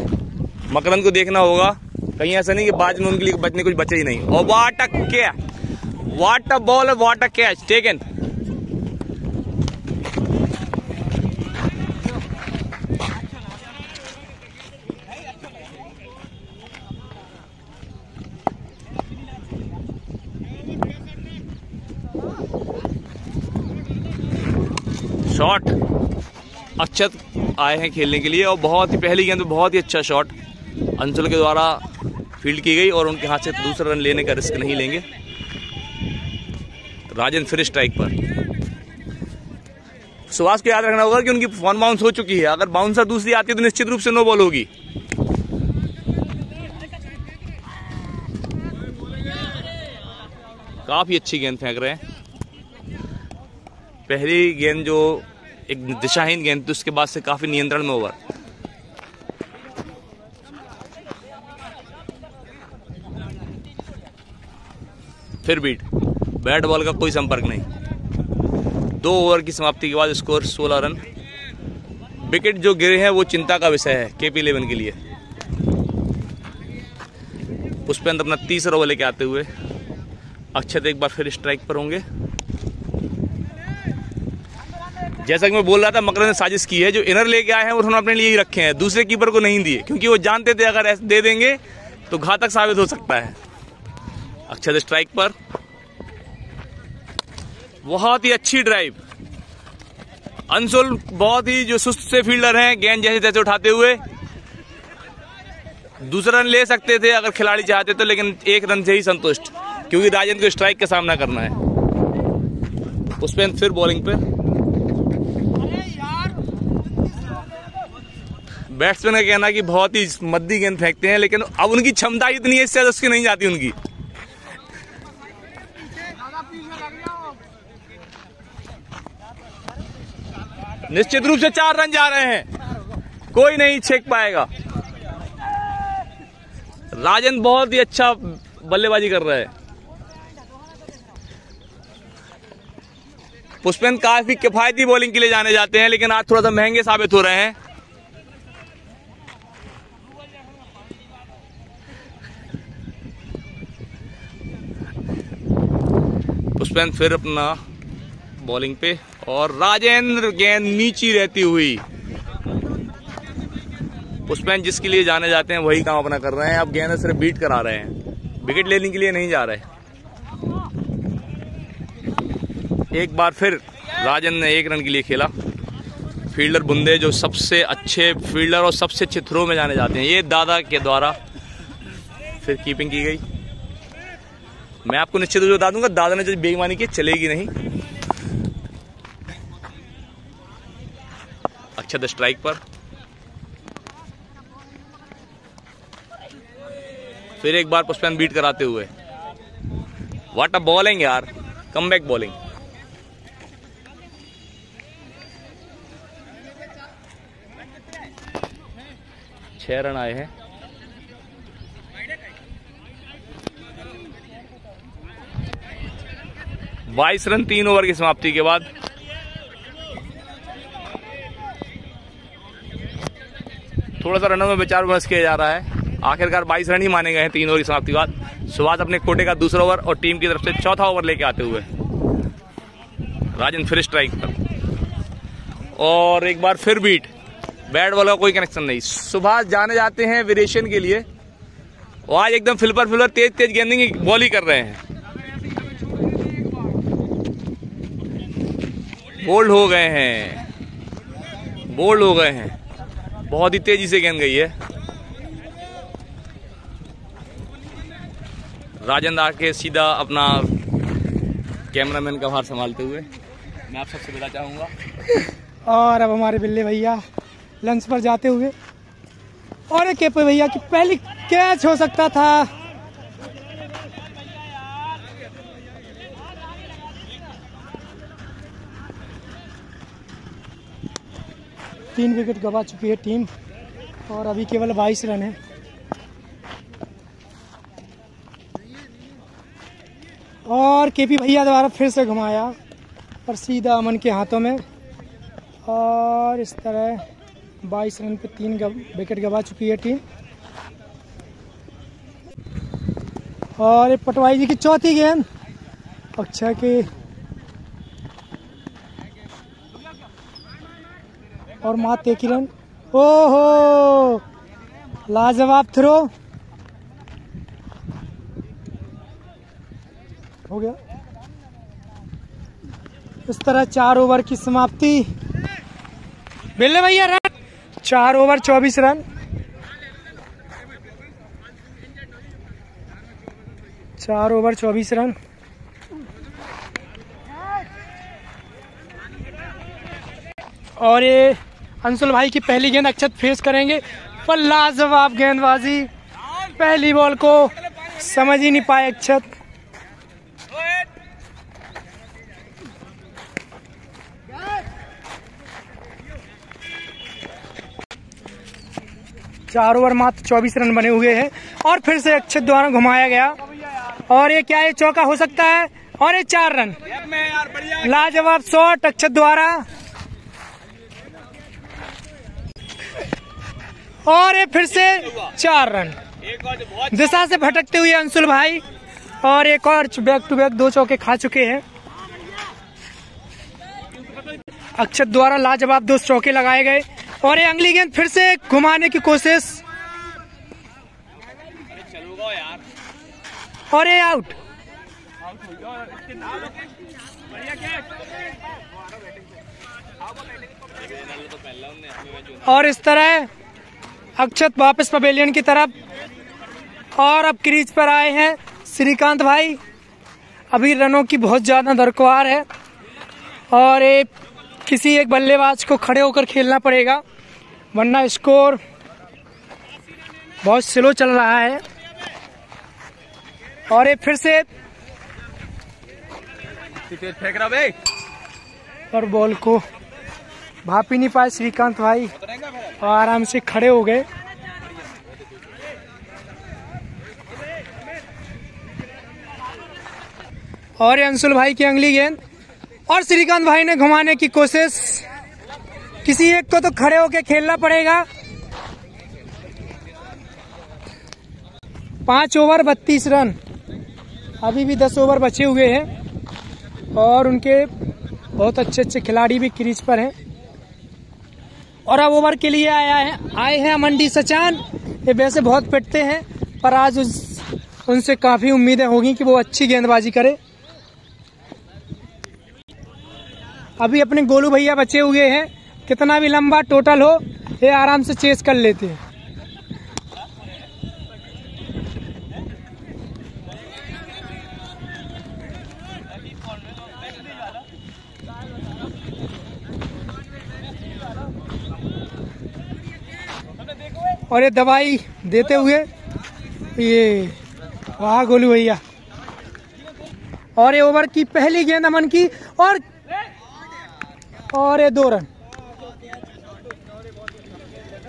मकरंद को देखना होगा कहीं ऐसा नहीं कि बाद में उनके लिए बचने कुछ बचे ही नहीं। और what a ball, what a catch taken. Shot Akshat आए हैं खेलने के लिए, और बहुत ही पहली गेंद में बहुत ही अच्छा शॉट अंशुल के द्वारा फील्ड की गई, और उनके हाथ से दूसरा रन लेने का रिस्क नहीं लेंगे। राजेंद्र फिर स्ट्राइक पर। सुभाष को याद रखना होगा कि उनकी वन बाउंस हो चुकी है। अगर बाउंसर दूसरी आती है तो निश्चित रूप से नो बॉल होगी। काफी अच्छी गेंद फेंक रहे हैं। पहली गेंद जो एक दिशाहीन गेंद थी, उसके बाद से काफी नियंत्रण में ओवर। फिर बीट, बैट बॉल का कोई संपर्क नहीं। 2 ओवर की समाप्ति के बाद स्कोर 16 रन। विकेट जो गिरे हैं वो चिंता का विषय है KP11 के लिए। पुष्पेंद्र अपना तीसरा ओवर लेके आते हुए, अक्षत एक बार फिर स्ट्राइक पर होंगे। जैसा कि मैं बोल रहा था, मकरंद ने साजिश की है। जो इनर लेके आए हैं वो उन्होंने अपने लिए ही रखे हैं, दूसरे कीपर को नहीं दिए, क्योंकि वो जानते थे अगर ऐसे दे देंगे तो घातक साबित हो सकता है। अक्षत स्ट्राइक पर, बहुत ही अच्छी ड्राइव। अंशुल बहुत ही जो सुस्त से फील्डर हैं, गेंद जैसे तैसे उठाते हुए दूसरा रन ले सकते थे अगर खिलाड़ी चाहते तो, लेकिन 1 रन से ही संतुष्ट, क्योंकि राजेंद्र को स्ट्राइक का सामना करना है। पुष्पेंद्र फिर बॉलिंग पे। बैट्समैन का कहना है कि बहुत ही मद्दी गेंद फेंकते हैं, लेकिन अब उनकी क्षमता इतनी है, इससे उसकी नहीं जाती उनकी। निश्चित रूप से 4 रन जा रहे हैं, कोई नहीं छेक पाएगा। राजेंद्र बहुत ही अच्छा बल्लेबाजी कर रहा है। पुष्पेंद्र काफी किफायती बॉलिंग के लिए जाने जाते हैं, लेकिन आज थोड़ा सा महंगे साबित हो रहे हैं। पुष्पेंद्र फिर अपना बॉलिंग पे, और राजेंद्र गेंद नीची रहती हुई। पुष्पेंद्र जिसके लिए जाने जाते हैं वही काम अपना कर रहे हैं। अब गेंद सिर्फ बीट करा रहे हैं, विकेट लेने के लिए नहीं जा रहे। एक बार फिर राजेंद्र ने 1 रन के लिए खेला। फील्डर बुंदे जो सबसे अच्छे फील्डर और सबसे अच्छे थ्रो में जाने जाते हैं, ये दादा के द्वारा फिर कीपिंग की गई। मैं आपको निश्चित रूप से बता दूंगा, दादा ने जो बेईमानी की चलेगी नहीं। अक्षत स्ट्राइक पर, फिर एक बार पुष्पेंद्र बीट कराते हुए। व्हाट अ बॉलिंग यार, कमबैक बॉलिंग। छह रन आए हैं। बाईस रन 3 ओवर की समाप्ति के बाद। थोड़ा सा रनों में विचार विमर्श किया जा रहा है। आखिरकार 22 रन ही माने गए हैं 3 ओवर की समाप्ति के बाद। सुभाष अपने कोटे का दूसरा ओवर और टीम की तरफ से चौथा ओवर लेके आते हुए। राजेंद्र फिर स्ट्राइक पर और एक बार फिर बीट। बैट बॉल का कोई कनेक्शन नहीं। सुभाष जाने जाते हैं वेरिएशन के लिए और आज एकदम फिल्पर तेज तेज गेंदिंग की बॉल ही कर रहे हैं। बोल्ड हो गए हैं, बोल्ड हो गए हैं। बहुत ही तेजी से गेंद गई है। राजेंद्र आके सीधा अपना कैमरामैन का भार संभालते हुए मैं आप सबसे विदा चाहूंगा। और अब हमारे बिल्ले भैया लंच पर जाते हुए और एक केपी भैया की पहली कैच हो सकता था। 3 विकेट गंवा चुकी है टीम और अभी केवल 22 रन है। और केपी भैया द्वारा फिर से घुमाया और सीधा अमन के हाथों में, और इस तरह 22 रन पे 3 विकेट गंवा चुकी है टीम। और ये पटवाई जी की चौथी गेंद, अक्षय की और मात्र 1 ही रन। ओहो, लाजवाब थ्रो हो गया। इस तरह 4 ओवर की समाप्ति। बिल्ले भैया run, 4 over 24 run. 4 over 24 run. और ये अंशुल भाई की पहली गेंद अक्षत फेस करेंगे, पर लाजवाब गेंदबाजी, पहली बॉल को समझ ही नहीं पाए अक्षत। चार ओवर मात्र 24 रन बने हुए हैं और फिर से अक्षत द्वारा घुमाया गया। और ये क्या, ये चौका हो सकता है? और ये 4 रन, लाजवाब शॉट अक्षत द्वारा। और ये फिर से 4 रन, दिशा से भटकते हुए अंशुल भाई, और एक और बैक टू बैक 2 चौके खा चुके हैं। अक्षत द्वारा लाजवाब 2 चौके लगाए गए और ये अगली गेंद फिर से घुमाने की कोशिश, और ये आउट। और इस तरह अक्षत वापस पवेलियन की तरफ, और अब क्रीज पर आए हैं श्रीकांत भाई। अभी रनों की बहुत ज्यादा दरकार है और किसी एक बल्लेबाज को खड़े होकर खेलना पड़ेगा, वरना स्कोर बहुत स्लो चल रहा है। और ये फिर से फेंक रहा भाई, और बॉल को भाप ही नहीं पाए श्रीकांत भाई और आराम से खड़े हो गए। और ये अंशुल भाई की अगली गेंद, और श्रीकांत भाई ने घुमाने की कोशिश, किसी एक को तो खड़े होकर खेलना पड़ेगा। 5 ओवर 32 रन, अभी भी 10 ओवर बचे हुए हैं और उनके बहुत अच्छे अच्छे खिलाड़ी भी क्रीज पर हैं। और अब ओवर के लिए आए हैं अमन सचान। ये वैसे बहुत पिटते हैं, पर आज उनसे काफी उम्मीदें होगी कि वो अच्छी गेंदबाजी करे। अभी अपने गोलू भैया बचे हुए हैं, कितना भी लंबा टोटल हो ये आराम से चेस कर लेते हैं। और ये दवाई देते हुए, ये वाह गोलू भैया। और ये ओवर की पहली गेंद अमन की, और ये 2 रन।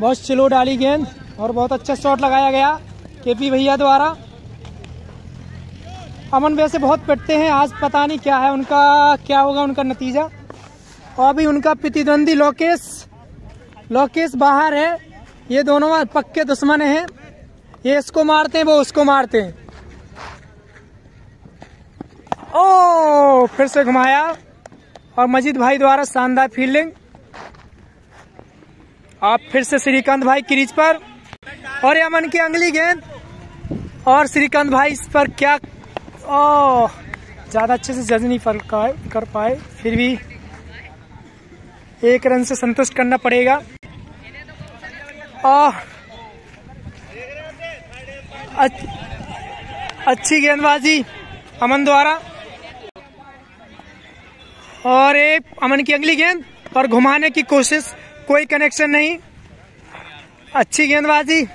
बहुत स्लो डाली गेंद और बहुत अच्छा शॉट लगाया गया केपी भैया द्वारा। अमन वैसे बहुत पिटते हैं, आज पता नहीं क्या है उनका, क्या होगा उनका नतीजा। और अभी उनका प्रतिद्वंदी लोकेश बाहर है, ये दोनों पक्के दुश्मन हैं, ये इसको मारते हैं वो उसको मारते हैं। ओ, फिर से घुमाया और मजीद भाई द्वारा शानदार फील्डिंग। आप फिर से श्रीकांत भाई क्रीज पर, और ये अमन की अगली गेंद, और श्रीकांत भाई इस पर क्या ज्यादा अच्छे से जज नहीं कर पाए, फिर भी 1 रन से संतुष्ट करना पड़ेगा। अच्छी गेंदबाजी अमन द्वारा, और एक अमन की अगली गेंद पर घुमाने की कोशिश, कोई कनेक्शन नहीं, अच्छी गेंदबाजी।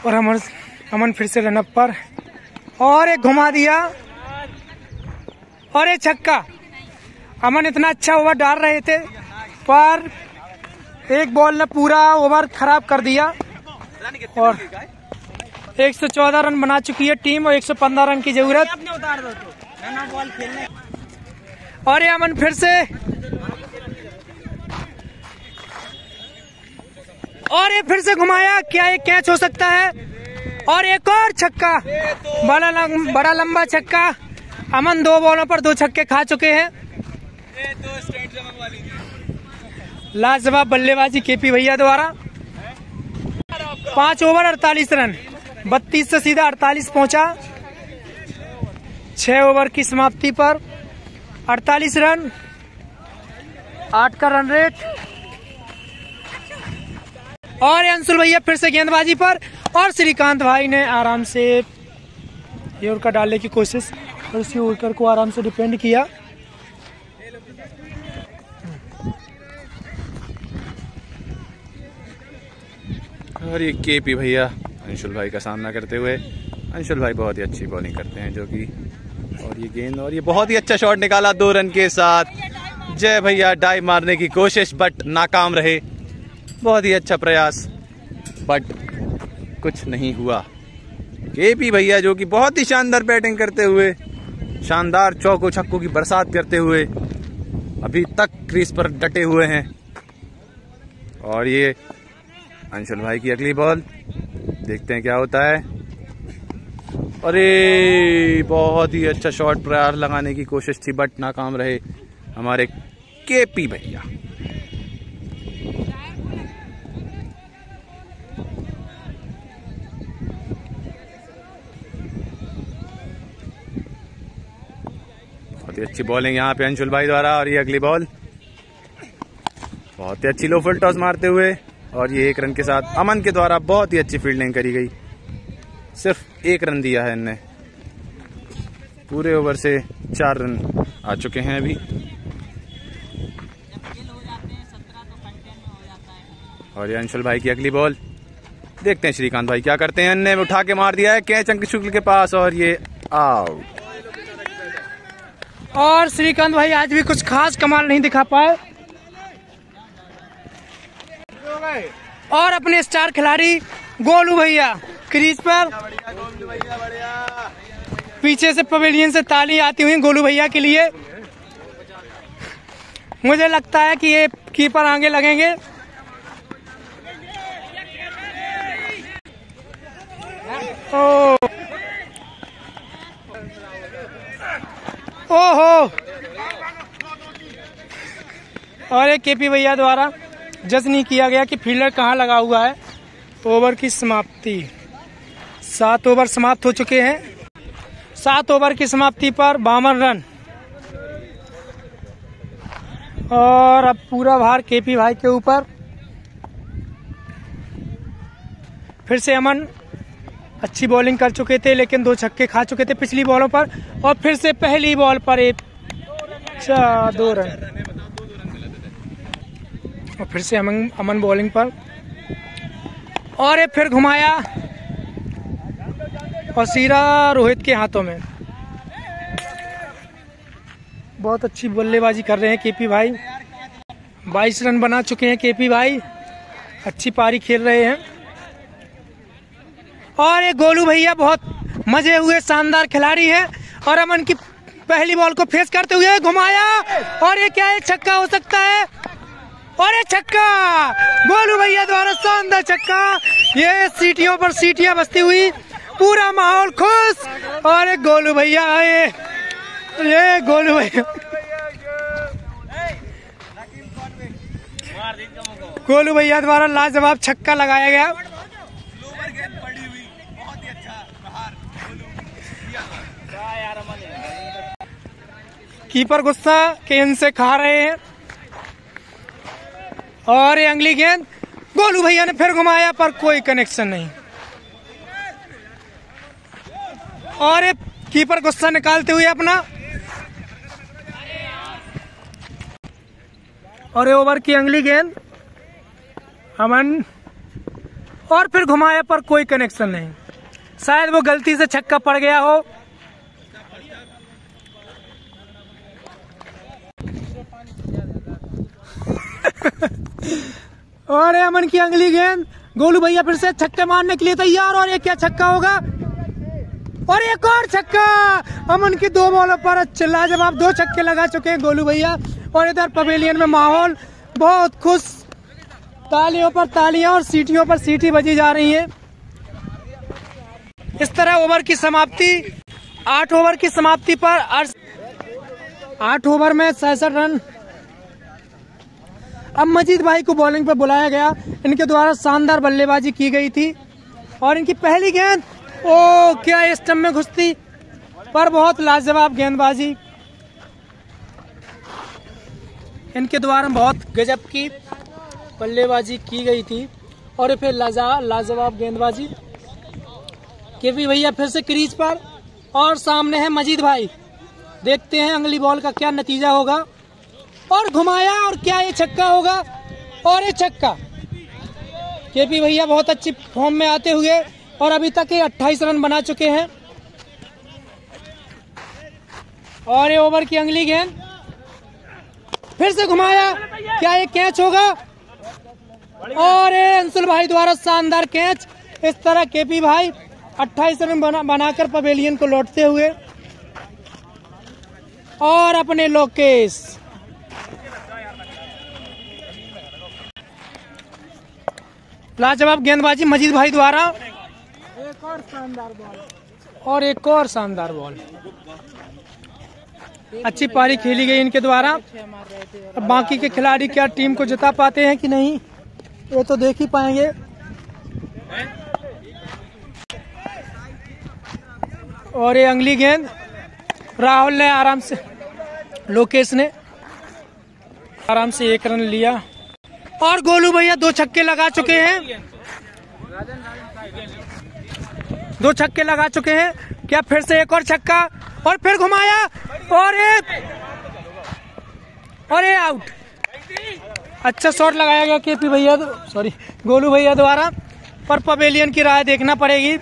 और अमन फिर से रनअप पर, और एक घुमा दिया और ये छक्का। अमन इतना अच्छा ओवर डाल रहे थे पर एक बॉल ने पूरा ओवर खराब कर दिया और 114 रन बना चुकी है टीम और 115 रन की जरूरत। और ये अमन फिर से घुमाया, क्या ये कैच हो सकता है? और एक और छक्का, बड़ा लंबा छक्का। अमन 2 बॉलों पर 2 छक्के खा चुके हैं। लाजवाब बल्लेबाजी केपी भैया द्वारा। 5 ओवर 48 रन, 32 से सीधा 48 पहुंचा। 6 ओवर की समाप्ति पर 48 रन, 8 का रन रेट। और अंशुल भैया फिर से गेंदबाजी पर और श्रीकांत भाई ने आराम से यॉर्कर डालने की कोशिश और उसी यॉर्कर को आराम से डिफेंड किया। और ये केपी भैया अंशुल भाई का सामना करते हुए, अंशुल भाई बहुत ही अच्छी बॉलिंग करते हैं जो कि, और ये गेंद और ये बहुत ही अच्छा शॉट निकाला 2 रन के साथ। जय भैया डाइव मारने की कोशिश बट नाकाम रहे। बहुत ही अच्छा प्रयास बट कुछ नहीं हुआ। केपी भैया जो कि बहुत ही शानदार बैटिंग करते हुए, शानदार चौकों छक्कों की बरसात करते हुए अभी तक क्रीज पर डटे हुए हैं। और ये अंशुल भाई की अगली बॉल, देखते हैं क्या होता है। अरे बहुत ही अच्छा शॉट प्रयास लगाने की कोशिश थी बट नाकाम रहे हमारे केपी भैया। बहुत ही अच्छी बॉलिंग यहाँ पे अंशुल भाई द्वारा। और ये अगली बॉल बहुत ही अच्छी लो फुल टॉस मारते हुए, और ये 1 रन के साथ अमन के द्वारा बहुत ही अच्छी फील्डिंग करी गई। सिर्फ 1 रन दिया है इनने, पूरे ओवर से 4 रन आ चुके हैं अभी। और ये अंशुल भाई की अगली बॉल, देखते हैं श्रीकांत भाई क्या करते हैं। इनने उठा के मार दिया है कैच अंकित शुक्ल के पास और ये आउट। और श्रीकांत भाई आज भी कुछ खास कमाल नहीं दिखा पाए और अपने स्टार खिलाड़ी गोलू भैया क्रीज पर। पीछे से पवेलियन से ताली आती हुई गोलू भैया के लिए। मुझे लगता है कि ये कीपर आगे लगेंगे। ओहो, और एक केपी भैया द्वारा जज नहीं किया गया कि फील्डर कहाँ लगा हुआ है। ओवर की समाप्ति, 7 ओवर समाप्त हो चुके हैं। 7 ओवर की समाप्ति पर 52 रन और अब पूरा भार केपी भाई के ऊपर। फिर से अमन अच्छी बॉलिंग कर चुके थे लेकिन 2 छक्के खा चुके थे पिछली बॉलों पर, और फिर से पहली बॉल पर 2 रन और फिर से अमन बॉलिंग पर। और ये फिर घुमाया और सीधा रोहित के हाथों में। बहुत अच्छी बल्लेबाजी कर रहे हैं केपी भाई। 22 रन बना चुके हैं केपी भाई, अच्छी पारी खेल रहे हैं। और ये गोलू भैया बहुत मजे हुए शानदार खिलाड़ी हैं और अमन की पहली बॉल को फेस करते हुए घुमाया और ये क्या एक छक्का हो सकता है? और ये छक्का गोलू भैया द्वारा, शानदार छक्का। ये सीटियों पर सीटियां बजती हुई, पूरा माहौल खुश। और ये गोलू भैया आए, ये गोलू भैया, गोलू भैया द्वारा लाजवाब छक्का लगाया गया। कीपर गुस्सा के इनसे खा रहे हैं। और ये अगली गेंद गोलू भैया ने फिर घुमाया पर कोई कनेक्शन नहीं। और ये कीपर गुस्सा निकालते हुए अपना, और ये ओवर की अगली गेंद अमन, और फिर घुमाया पर कोई कनेक्शन नहीं। शायद वो गलती से छक्का पड़ गया हो। और अमन की अगली गेंद, गोलू भैया फिर से छक्के मारने के लिए तैयार, और ये क्या छक्का होगा, और एक और छक्का। अमन की 2 बॉलों पर लाजवाब 2 छक्के लगा चुके हैं गोलू भैया। और इधर पवेलियन में माहौल बहुत खुश, तालियों पर तालियां और सीटियों पर सीटी बजी जा रही है। इस तरह ओवर की समाप्ति, 8 ओवर की समाप्ति पर 8 ओवर में 66 रन। अब मजीद भाई को बॉलिंग पर बुलाया गया, इनके द्वारा शानदार बल्लेबाजी की गई थी। और इनकी पहली गेंद, ओ क्या स्टंप में घुसती, पर बहुत लाजवाब गेंदबाजी इनके द्वारा बहुत गजब की बल्लेबाजी की गई थी। और फिर लाजवाब गेंदबाजी। केपी भैया फिर से क्रीज पर, और सामने है मजीद भाई। देखते हैं अगली बॉल का क्या नतीजा होगा। और घुमाया, और क्या ये छक्का होगा, और ये छक्का। केपी भैया बहुत अच्छी फॉर्म में आते हुए, और अभी तक ये 28 रन बना चुके हैं। और ये ओवर की अगली गेंद, फिर से घुमाया, क्या ये कैच होगा, और ये अंशुल भाई द्वारा शानदार कैच। इस तरह केपी भाई 28 रन बनाकर पवेलियन को लौटते हुए, और अपने लोकेश लाजवाब गेंदबाजी मजीद भाई द्वारा, एक और शानदार बॉल, और एक और शानदार बॉल। अच्छी पारी खेली गई इनके द्वारा। अब बाकी के खिलाड़ी क्या टीम को जिता पाते हैं कि नहीं, ये तो देख ही पाएंगे। और ये अगली गेंद राहुल ने आराम से, लोकेश ने आराम से 1 रन लिया। और गोलू भैया 2 छक्के लगा चुके हैं, 2 छक्के लगा चुके हैं। क्या फिर से एक और छक्का, और फिर घुमाया, और ये आउट। अच्छा शॉट लगाया गया केपी भैया, सॉरी गोलू भैया द्वारा, पर पवेलियन की राय देखना पड़ेगी।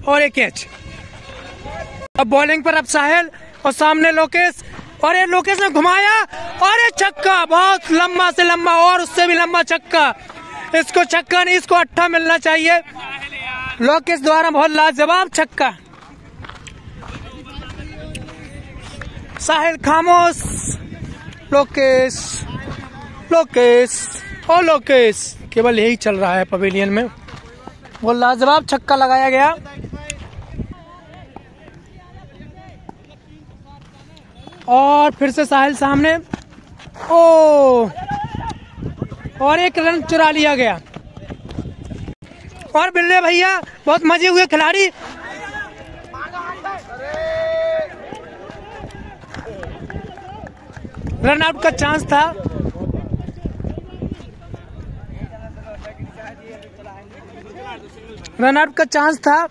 और एक कैच। अब बॉलिंग पर अब साहिल, और सामने लोकेश, और ये लोकेश ने घुमाया, और ये छक्का, बहुत लंबा से लंबा, और उससे भी लंबा छक्का। इसको छक्का नहीं, इसको 8 मिलना चाहिए। लोकेश द्वारा बहुत लाजवाब छक्का। साहिल खामोश, लोकेश, लोकेश और लोकेश, केवल यही चल रहा है पवेलियन में। वो लाजवाब छक्का लगाया गया। और फिर से साहिल सामने, ओ, और 1 रन चुरा लिया गया। और बिल्ले भैया बहुत मजे हुए खिलाड़ी, रन आउट का चांस था। रन आउट का चांस था।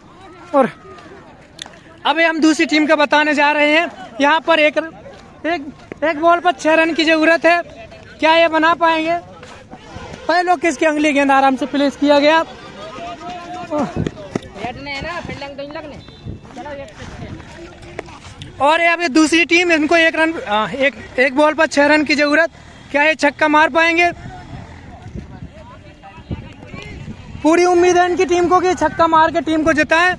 और अभी हम दूसरी टीम का बताने जा रहे हैं। यहाँ पर एक बॉल पर 6 रन की जरूरत है, क्या ये बना पाएंगे। पहले लोग किसकी अगली गेंद आराम से प्लेस किया गया। और ये अभी दूसरी टीम, इनको एक बॉल पर 6 रन की जरूरत, क्या ये छक्का मार पाएंगे। पूरी उम्मीद है इनकी टीम को कि छक्का मार के टीम को जिताएं।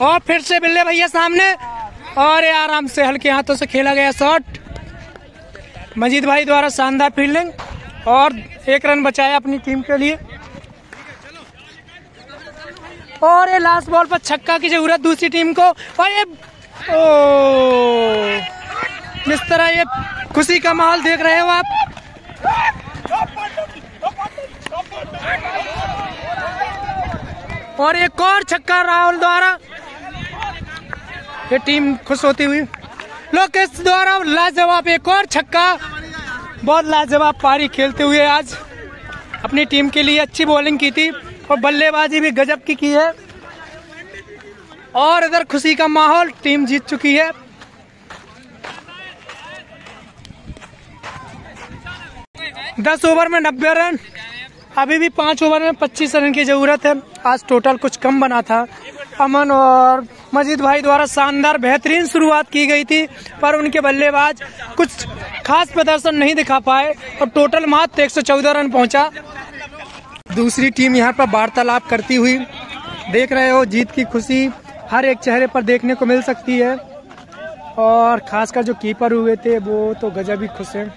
और फिर से बिल्ले भैया सामने, और ये आराम से हल्के हाथों से खेला गया शॉट मजीद भाई द्वारा, शानदार फील्डिंग, और 1 रन बचाया अपनी टीम के लिए। और ये लास्ट बॉल पर छक्का की जरूरत दूसरी टीम को। और ये जिस तरह ये खुशी का माहौल देख रहे हो आप, और एक और छक्का राहुल द्वारा, ये टीम खुश होती हुई। लोकेश द्वारा लाजवाब एक और छक्का, बहुत लाजवाब पारी खेलते हुए आज अपनी टीम के लिए अच्छी बॉलिंग की थी, और बल्लेबाजी भी गजब की है। और इधर खुशी का माहौल, टीम जीत चुकी है। दस ओवर में 90 रन, अभी भी 5 ओवर में 25 रन की जरूरत है। आज टोटल कुछ कम बना था। अमन और मजीद भाई द्वारा शानदार बेहतरीन शुरुआत की गई थी, पर उनके बल्लेबाज कुछ खास प्रदर्शन नहीं दिखा पाए और टोटल मात्र 114 रन पहुंचा। दूसरी टीम यहां पर वार्तालाप करती हुई देख रहे हो, जीत की खुशी हर एक चेहरे पर देखने को मिल सकती है और खासकर जो कीपर हुए थे वो तो गजब ही खुश हैं।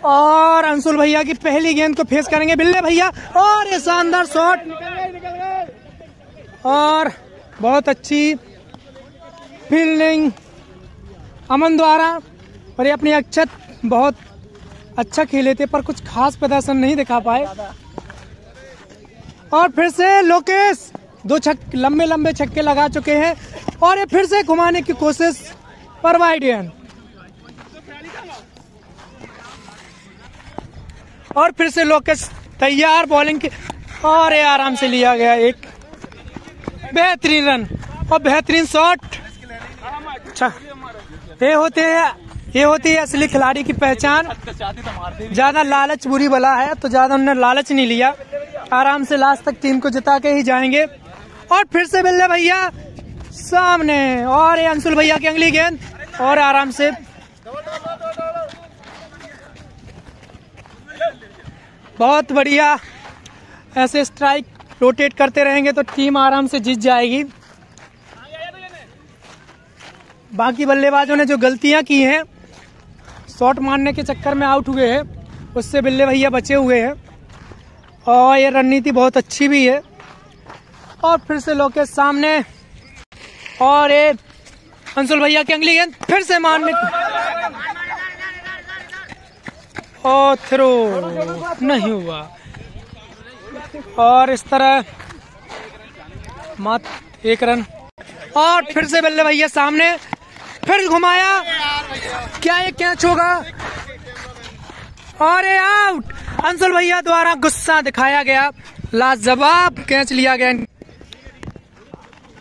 और अंशुल भैया की पहली गेंद को फेस करेंगे बिल्ले भैया, और ये शानदार शॉट और बहुत अच्छी फील्डिंग अमन द्वारा, और ये अपनी अक्षत बहुत अच्छा खेले थे पर कुछ खास प्रदर्शन नहीं दिखा पाए। और फिर से लोकेश दो लंबे छक्के लगा चुके हैं और ये फिर से घुमाने की कोशिश पर वाइड एंड, और फिर से लोकेश तैयार बॉलिंग की, और ये आराम से लिया गया एक बेहतरीन रन और बेहतरीन शॉट। अच्छा, ये होती है असली खिलाड़ी की पहचान। ज्यादा लालच बुरी बला है, तो ज्यादा उन्होंने लालच नहीं लिया, आराम से लास्ट तक टीम को जिता के ही जाएंगे। और फिर से बिल्ले भैया सामने, और ये अंशुल भैया की अगली गेंद, और आराम से बहुत बढ़िया। ऐसे स्ट्राइक रोटेट करते रहेंगे तो टीम आराम से जीत जाएगी। बाकी बल्लेबाजों ने जो गलतियां की हैं, शॉट मारने के चक्कर में आउट हुए हैं, उससे बिल्ले भैया बचे हुए हैं और ये रणनीति बहुत अच्छी भी है। और फिर से लोकेश सामने, और ये अंशुल भैया की अगली गेंद फिर से मारने और थ्रो नहीं हुआ, और इस तरह मात्र 1 रन। और फिर से बल्ले भैया सामने, फिर घुमाया, क्या ये कैच होगा, और ये आउट। अंशुल भैया द्वारा गुस्सा दिखाया गया, लाजवाब कैच लिया गया।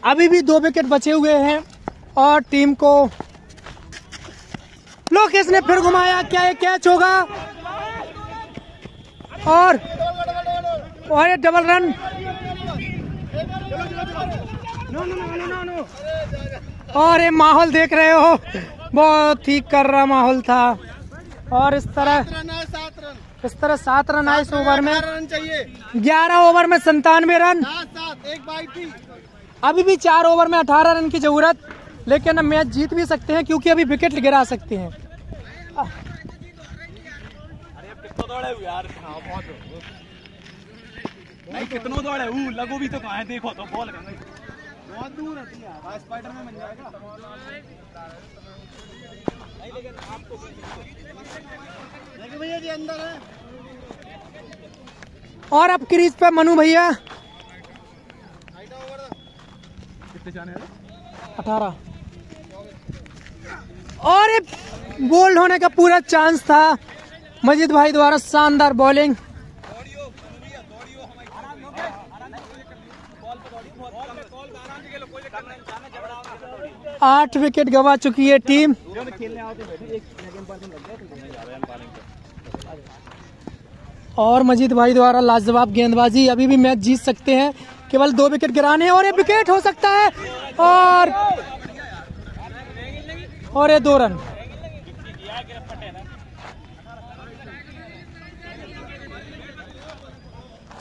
अभी भी 2 विकेट बचे हुए हैं और टीम को लोकेश ने फिर घुमाया, क्या ये कैच होगा, और ये डबल रन, और ये माहौल देख रहे हो, बहुत ही कर्रा माहौल था। और इस तरह 7 रन आए इस ओवर में, 11 ओवर में 97 रन, अभी भी 4 ओवर में 18 रन की जरूरत, लेकिन अब मैच जीत भी सकते हैं क्योंकि अभी विकेट गिरा सकते हैं। नहीं कितना दौड़े लगो भी तो कहाँ है, देखो तो बॉल बहुत दूर है, स्पाइडर में बन जाएगा। भैया जी अंदर है। और अब क्रीज पे मनु भैया, कितने जाने 18, और ये बोल्ड होने का पूरा चांस था। मजीद भाई द्वारा शानदार बॉलिंग, 8 विकेट गंवा चुकी है टीम। और मजीद भाई द्वारा लाजवाब गेंदबाजी, अभी भी मैच जीत सकते हैं, केवल 2 विकेट गिराने हैं और ये विकेट हो सकता है, और ये 2 रन।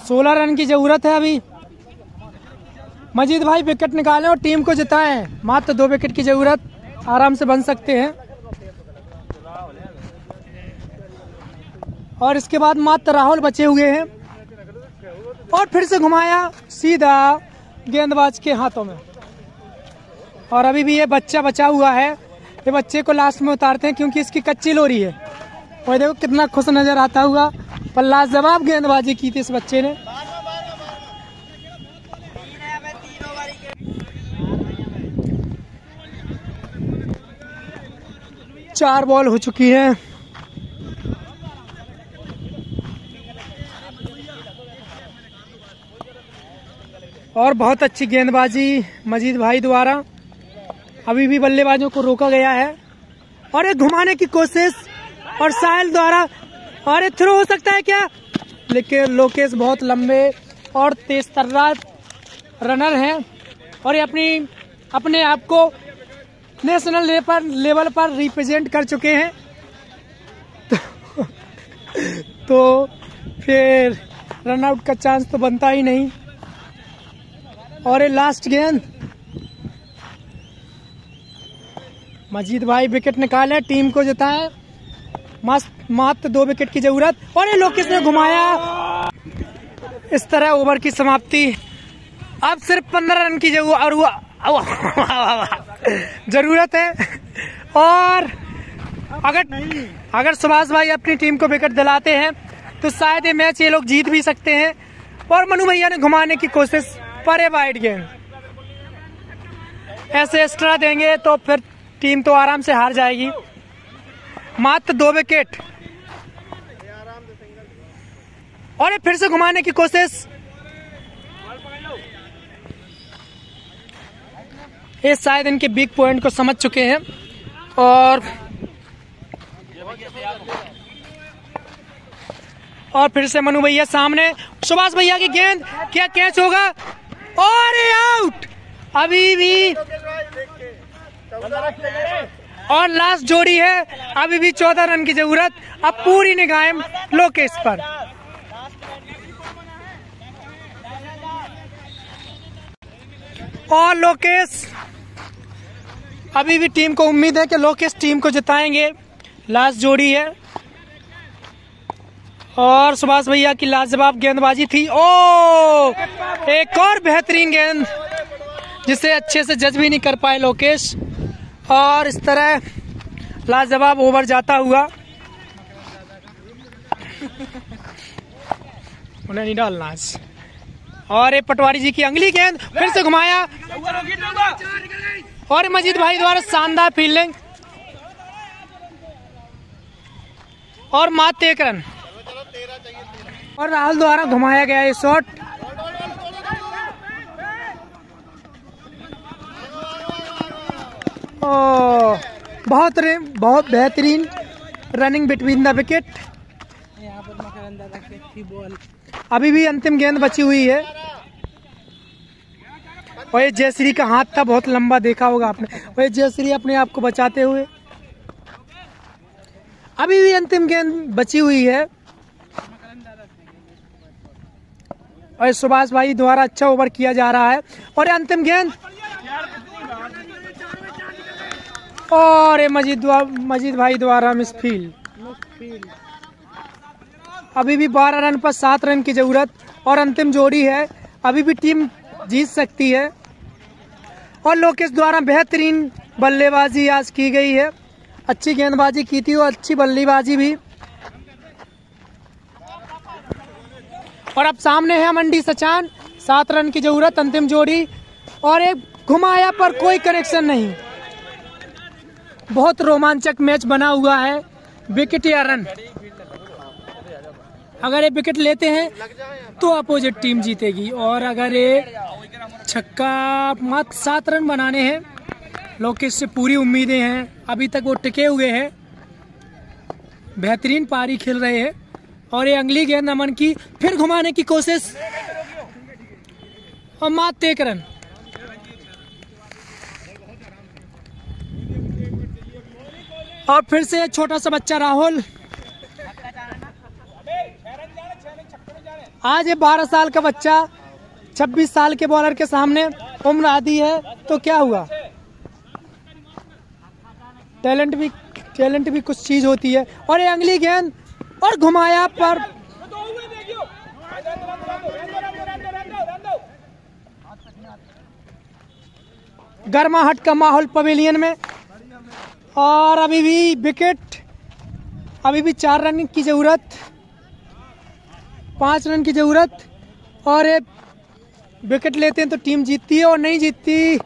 सोलह रन की जरूरत है अभी। मजीद भाई विकेट निकालें और टीम को जिताएं, मात्र 2 विकेट की जरूरत, आराम से बन सकते हैं। और इसके बाद मात्र राहुल बचे हुए हैं, और फिर से घुमाया सीधा गेंदबाज के हाथों में। और अभी भी ये बच्चा बचा हुआ है, ये बच्चे को लास्ट में उतारते हैं क्योंकि इसकी कच्ची लोरी है। और देखो कितना खुश नजर आता हुआ, पर लाजवाब गेंदबाजी की थी इस बच्चे ने। चार बॉल हो चुकी है। और बहुत अच्छी गेंदबाजी मजीद भाई द्वारा, अभी भी बल्लेबाजों को रोका गया है। और एक घुमाने की कोशिश और साहिल द्वारा, और एक थ्रो हो सकता है क्या, लेकिन लोकेश बहुत लंबे और तेज तर्रार रनर हैं। और ये अपने आप को नेशनल लेवल पर रिप्रेजेंट कर चुके हैं। तो फिर रन आउट का चांस तो बनता ही नहीं। और ये लास्ट गेंद, मजीद भाई विकेट निकाले, टीम को जिताए। मात्र 2 विकेट की जरूरत, और ये लोकेश ने घुमाया। इस तरह ओवर की समाप्ति। अब सिर्फ 15 रन की जरूरत है। और अगर सुभाष भाई अपनी टीम को विकेट दिलाते हैं तो शायद ये मैच ये लोग जीत भी सकते हैं। और मनु भैया ने घुमाने की कोशिश, पर वाइड गेंद। ऐसे एक्स्ट्रा देंगे तो फिर टीम तो आराम से हार जाएगी। मात्र 2 विकेट, और ये फिर से घुमाने की कोशिश। ये शायद इनके वीक पॉइंट को समझ चुके हैं। और फिर से मनु भैया सामने, सुभाष भैया की गेंद, क्या कैच होगा? और आउट अभी भी। और लास्ट जोड़ी है, अभी भी 14 रन की जरूरत। अब पूरी निगाहें लोकेश पर। और लोकेश, अभी भी टीम को उम्मीद है कि लोकेश टीम को जिताएंगे। लास्ट जोड़ी है, और सुभाष भैया की लाजवाब गेंदबाजी थी। ओ, एक और बेहतरीन गेंद, जिसे अच्छे से जज भी नहीं कर पाए लोकेश। और इस तरह लाजवाब ओवर जाता हुआ। उन्हें नहीं डालना। और ये पटवारी जी की अगली गेंद, फिर से घुमाया, और मजीद भाई द्वारा शानदार फील्डिंग, और मात्र 1 रन। और राहुल द्वारा घुमाया गया ये शॉट। बहुत बेहतरीन रनिंग बिटवीन द विकेट। अभी भी अंतिम गेंद बची हुई है। और ये जयश्री का हाथ था, बहुत लंबा, देखा होगा आपने। और ये जयश्री अपने आप को बचाते हुए। अभी भी अंतिम गेंद बची हुई है। और सुभाष भाई द्वारा अच्छा ओवर किया जा रहा है। और अंतिम गेंद, और मजीद भाई द्वारा मिस फील्ड। अभी भी 12 रन पर 7 रन की जरूरत, और अंतिम जोड़ी है। अभी भी टीम जीत सकती है। और लोकेश द्वारा बेहतरीन बल्लेबाजी आज की गई है। अच्छी गेंदबाजी की थी और अच्छी बल्लेबाजी भी। और अब सामने है मंडी सचान, 7 रन की जरूरत, अंतिम जोड़ी। और एक घुमाया पर कोई कनेक्शन नहीं। बहुत रोमांचक मैच बना हुआ है। विकेट या रन, अगर ये विकेट लेते हैं तो अपोजिट टीम जीतेगी। और अगर ये छक्का, मात्र 7 रन बनाने हैं। लोकेश से पूरी उम्मीदें हैं। अभी तक वो टिके हुए हैं, बेहतरीन पारी खेल रहे हैं। और ये अगली गेंद अमन की, फिर घुमाने की कोशिश, और मात्र 1 रन। और फिर से छोटा सा बच्चा राहुल, आज ये 12 साल का बच्चा 26 साल के बॉलर के सामने उम्र आधी है, तो क्या हुआ? टैलेंट भी कुछ चीज होती है। और ये अगली गेंद, और घुमाया पर गर्माहट का माहौल पवेलियन में। और अभी भी विकेट, अभी भी 4 रन की जरूरत, 5 रन की जरूरत। और ये विकेट लेते हैं तो टीम जीतती है, और नहीं जीतती।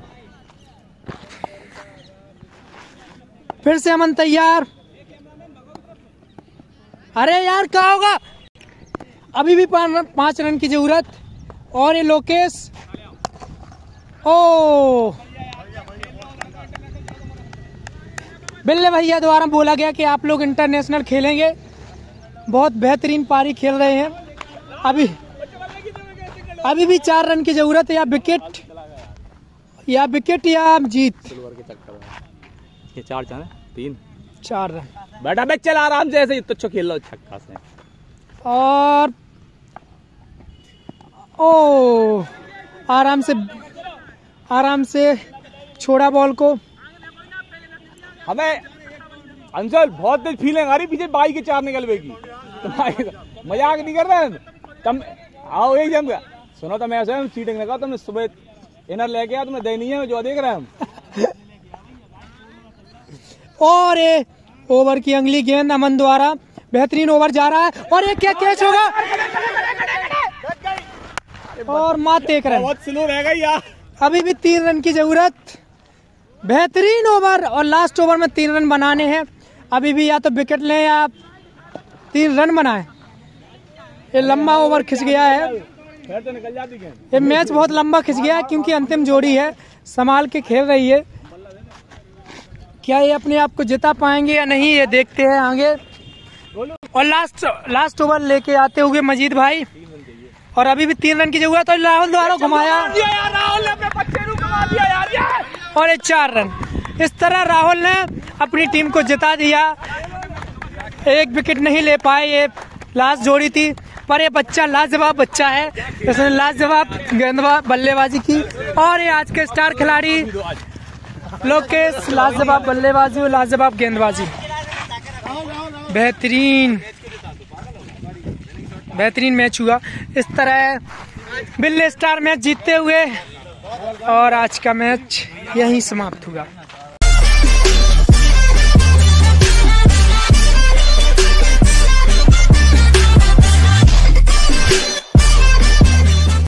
फिर से अमन तैयार। अरे यार, क्या होगा? अभी भी 5 रन की जरूरत। और ये लोकेश, ओ, बिल्ले भैया द्वारा बोला गया कि आप लोग इंटरनेशनल खेलेंगे। बहुत बेहतरीन पारी खेल रहे हैं। अभी भी 4 रन की जरूरत है या विकेट। या विकेट या जीत। सिल्वर के चक्कर में ये 4 चांद 4 रन। बेटा मैं चल आराम से, ऐसे तो खेल लो छक्का से। और ओ आराम से छोड़ा बॉल को। हमें अंशल बहुत तेज फीलिंग आ रही पीछे बाई के 4 निकलवे की। मजाक नहीं कर रहे हैं तुम। आओ एक जम गया। सुनो तो मैं ऐसे चीटिंग लगा, तुमने सुबह इनर लेके आया, तुमने दे नहीं है जो देख रहे हैं हम। और ये ओवर की अगली गेंद अमन द्वारा, बेहतरीन ओवर जा रहा है और ये क्या कैच होगा और मात 1 रन। बहुत स्लो रह गई यार। अभी भी 3 रन की जरूरत। बेहतरीन ओवर और लास्ट ओवर में 3 रन बनाने हैं। अभी भी या तो विकेट लें या 3 रन बनाए। ये लंबा ओवर खिंच गया है, तो निकल जाती है। ये मैच बहुत लंबा खिंच गया है क्योंकि अंतिम जोड़ी है, संभाल के खेल रही है। क्या ये अपने आप को जिता पाएंगे या नहीं, ये देखते हैं आगे। और लास्ट ओवर लेके आते हुए मजीद भाई, और अभी भी 3 रन की जरूरत है। राहुल द्वारा घुमाया, राहुल ने अपने बच्चे को घुमा दिया यार। और ये 4 रन। इस तरह राहुल ने अपनी टीम को जिता दिया। 1 विकेट नहीं ले पाए, ये लास्ट जोड़ी थी, पर ये बच्चा लाजवाब बच्चा है, इसने लाजवाब गेंदबाजी बल्लेबाजी की। और ये आज के स्टार खिलाड़ी लोकेश, लाजवाब बल्लेबाजी और लाजवाब गेंदबाजी। बेहतरीन मैच हुआ। इस तरह बिल्ले स्टार मैच जीतते हुए और आज का मैच यहीं समाप्त हुआ।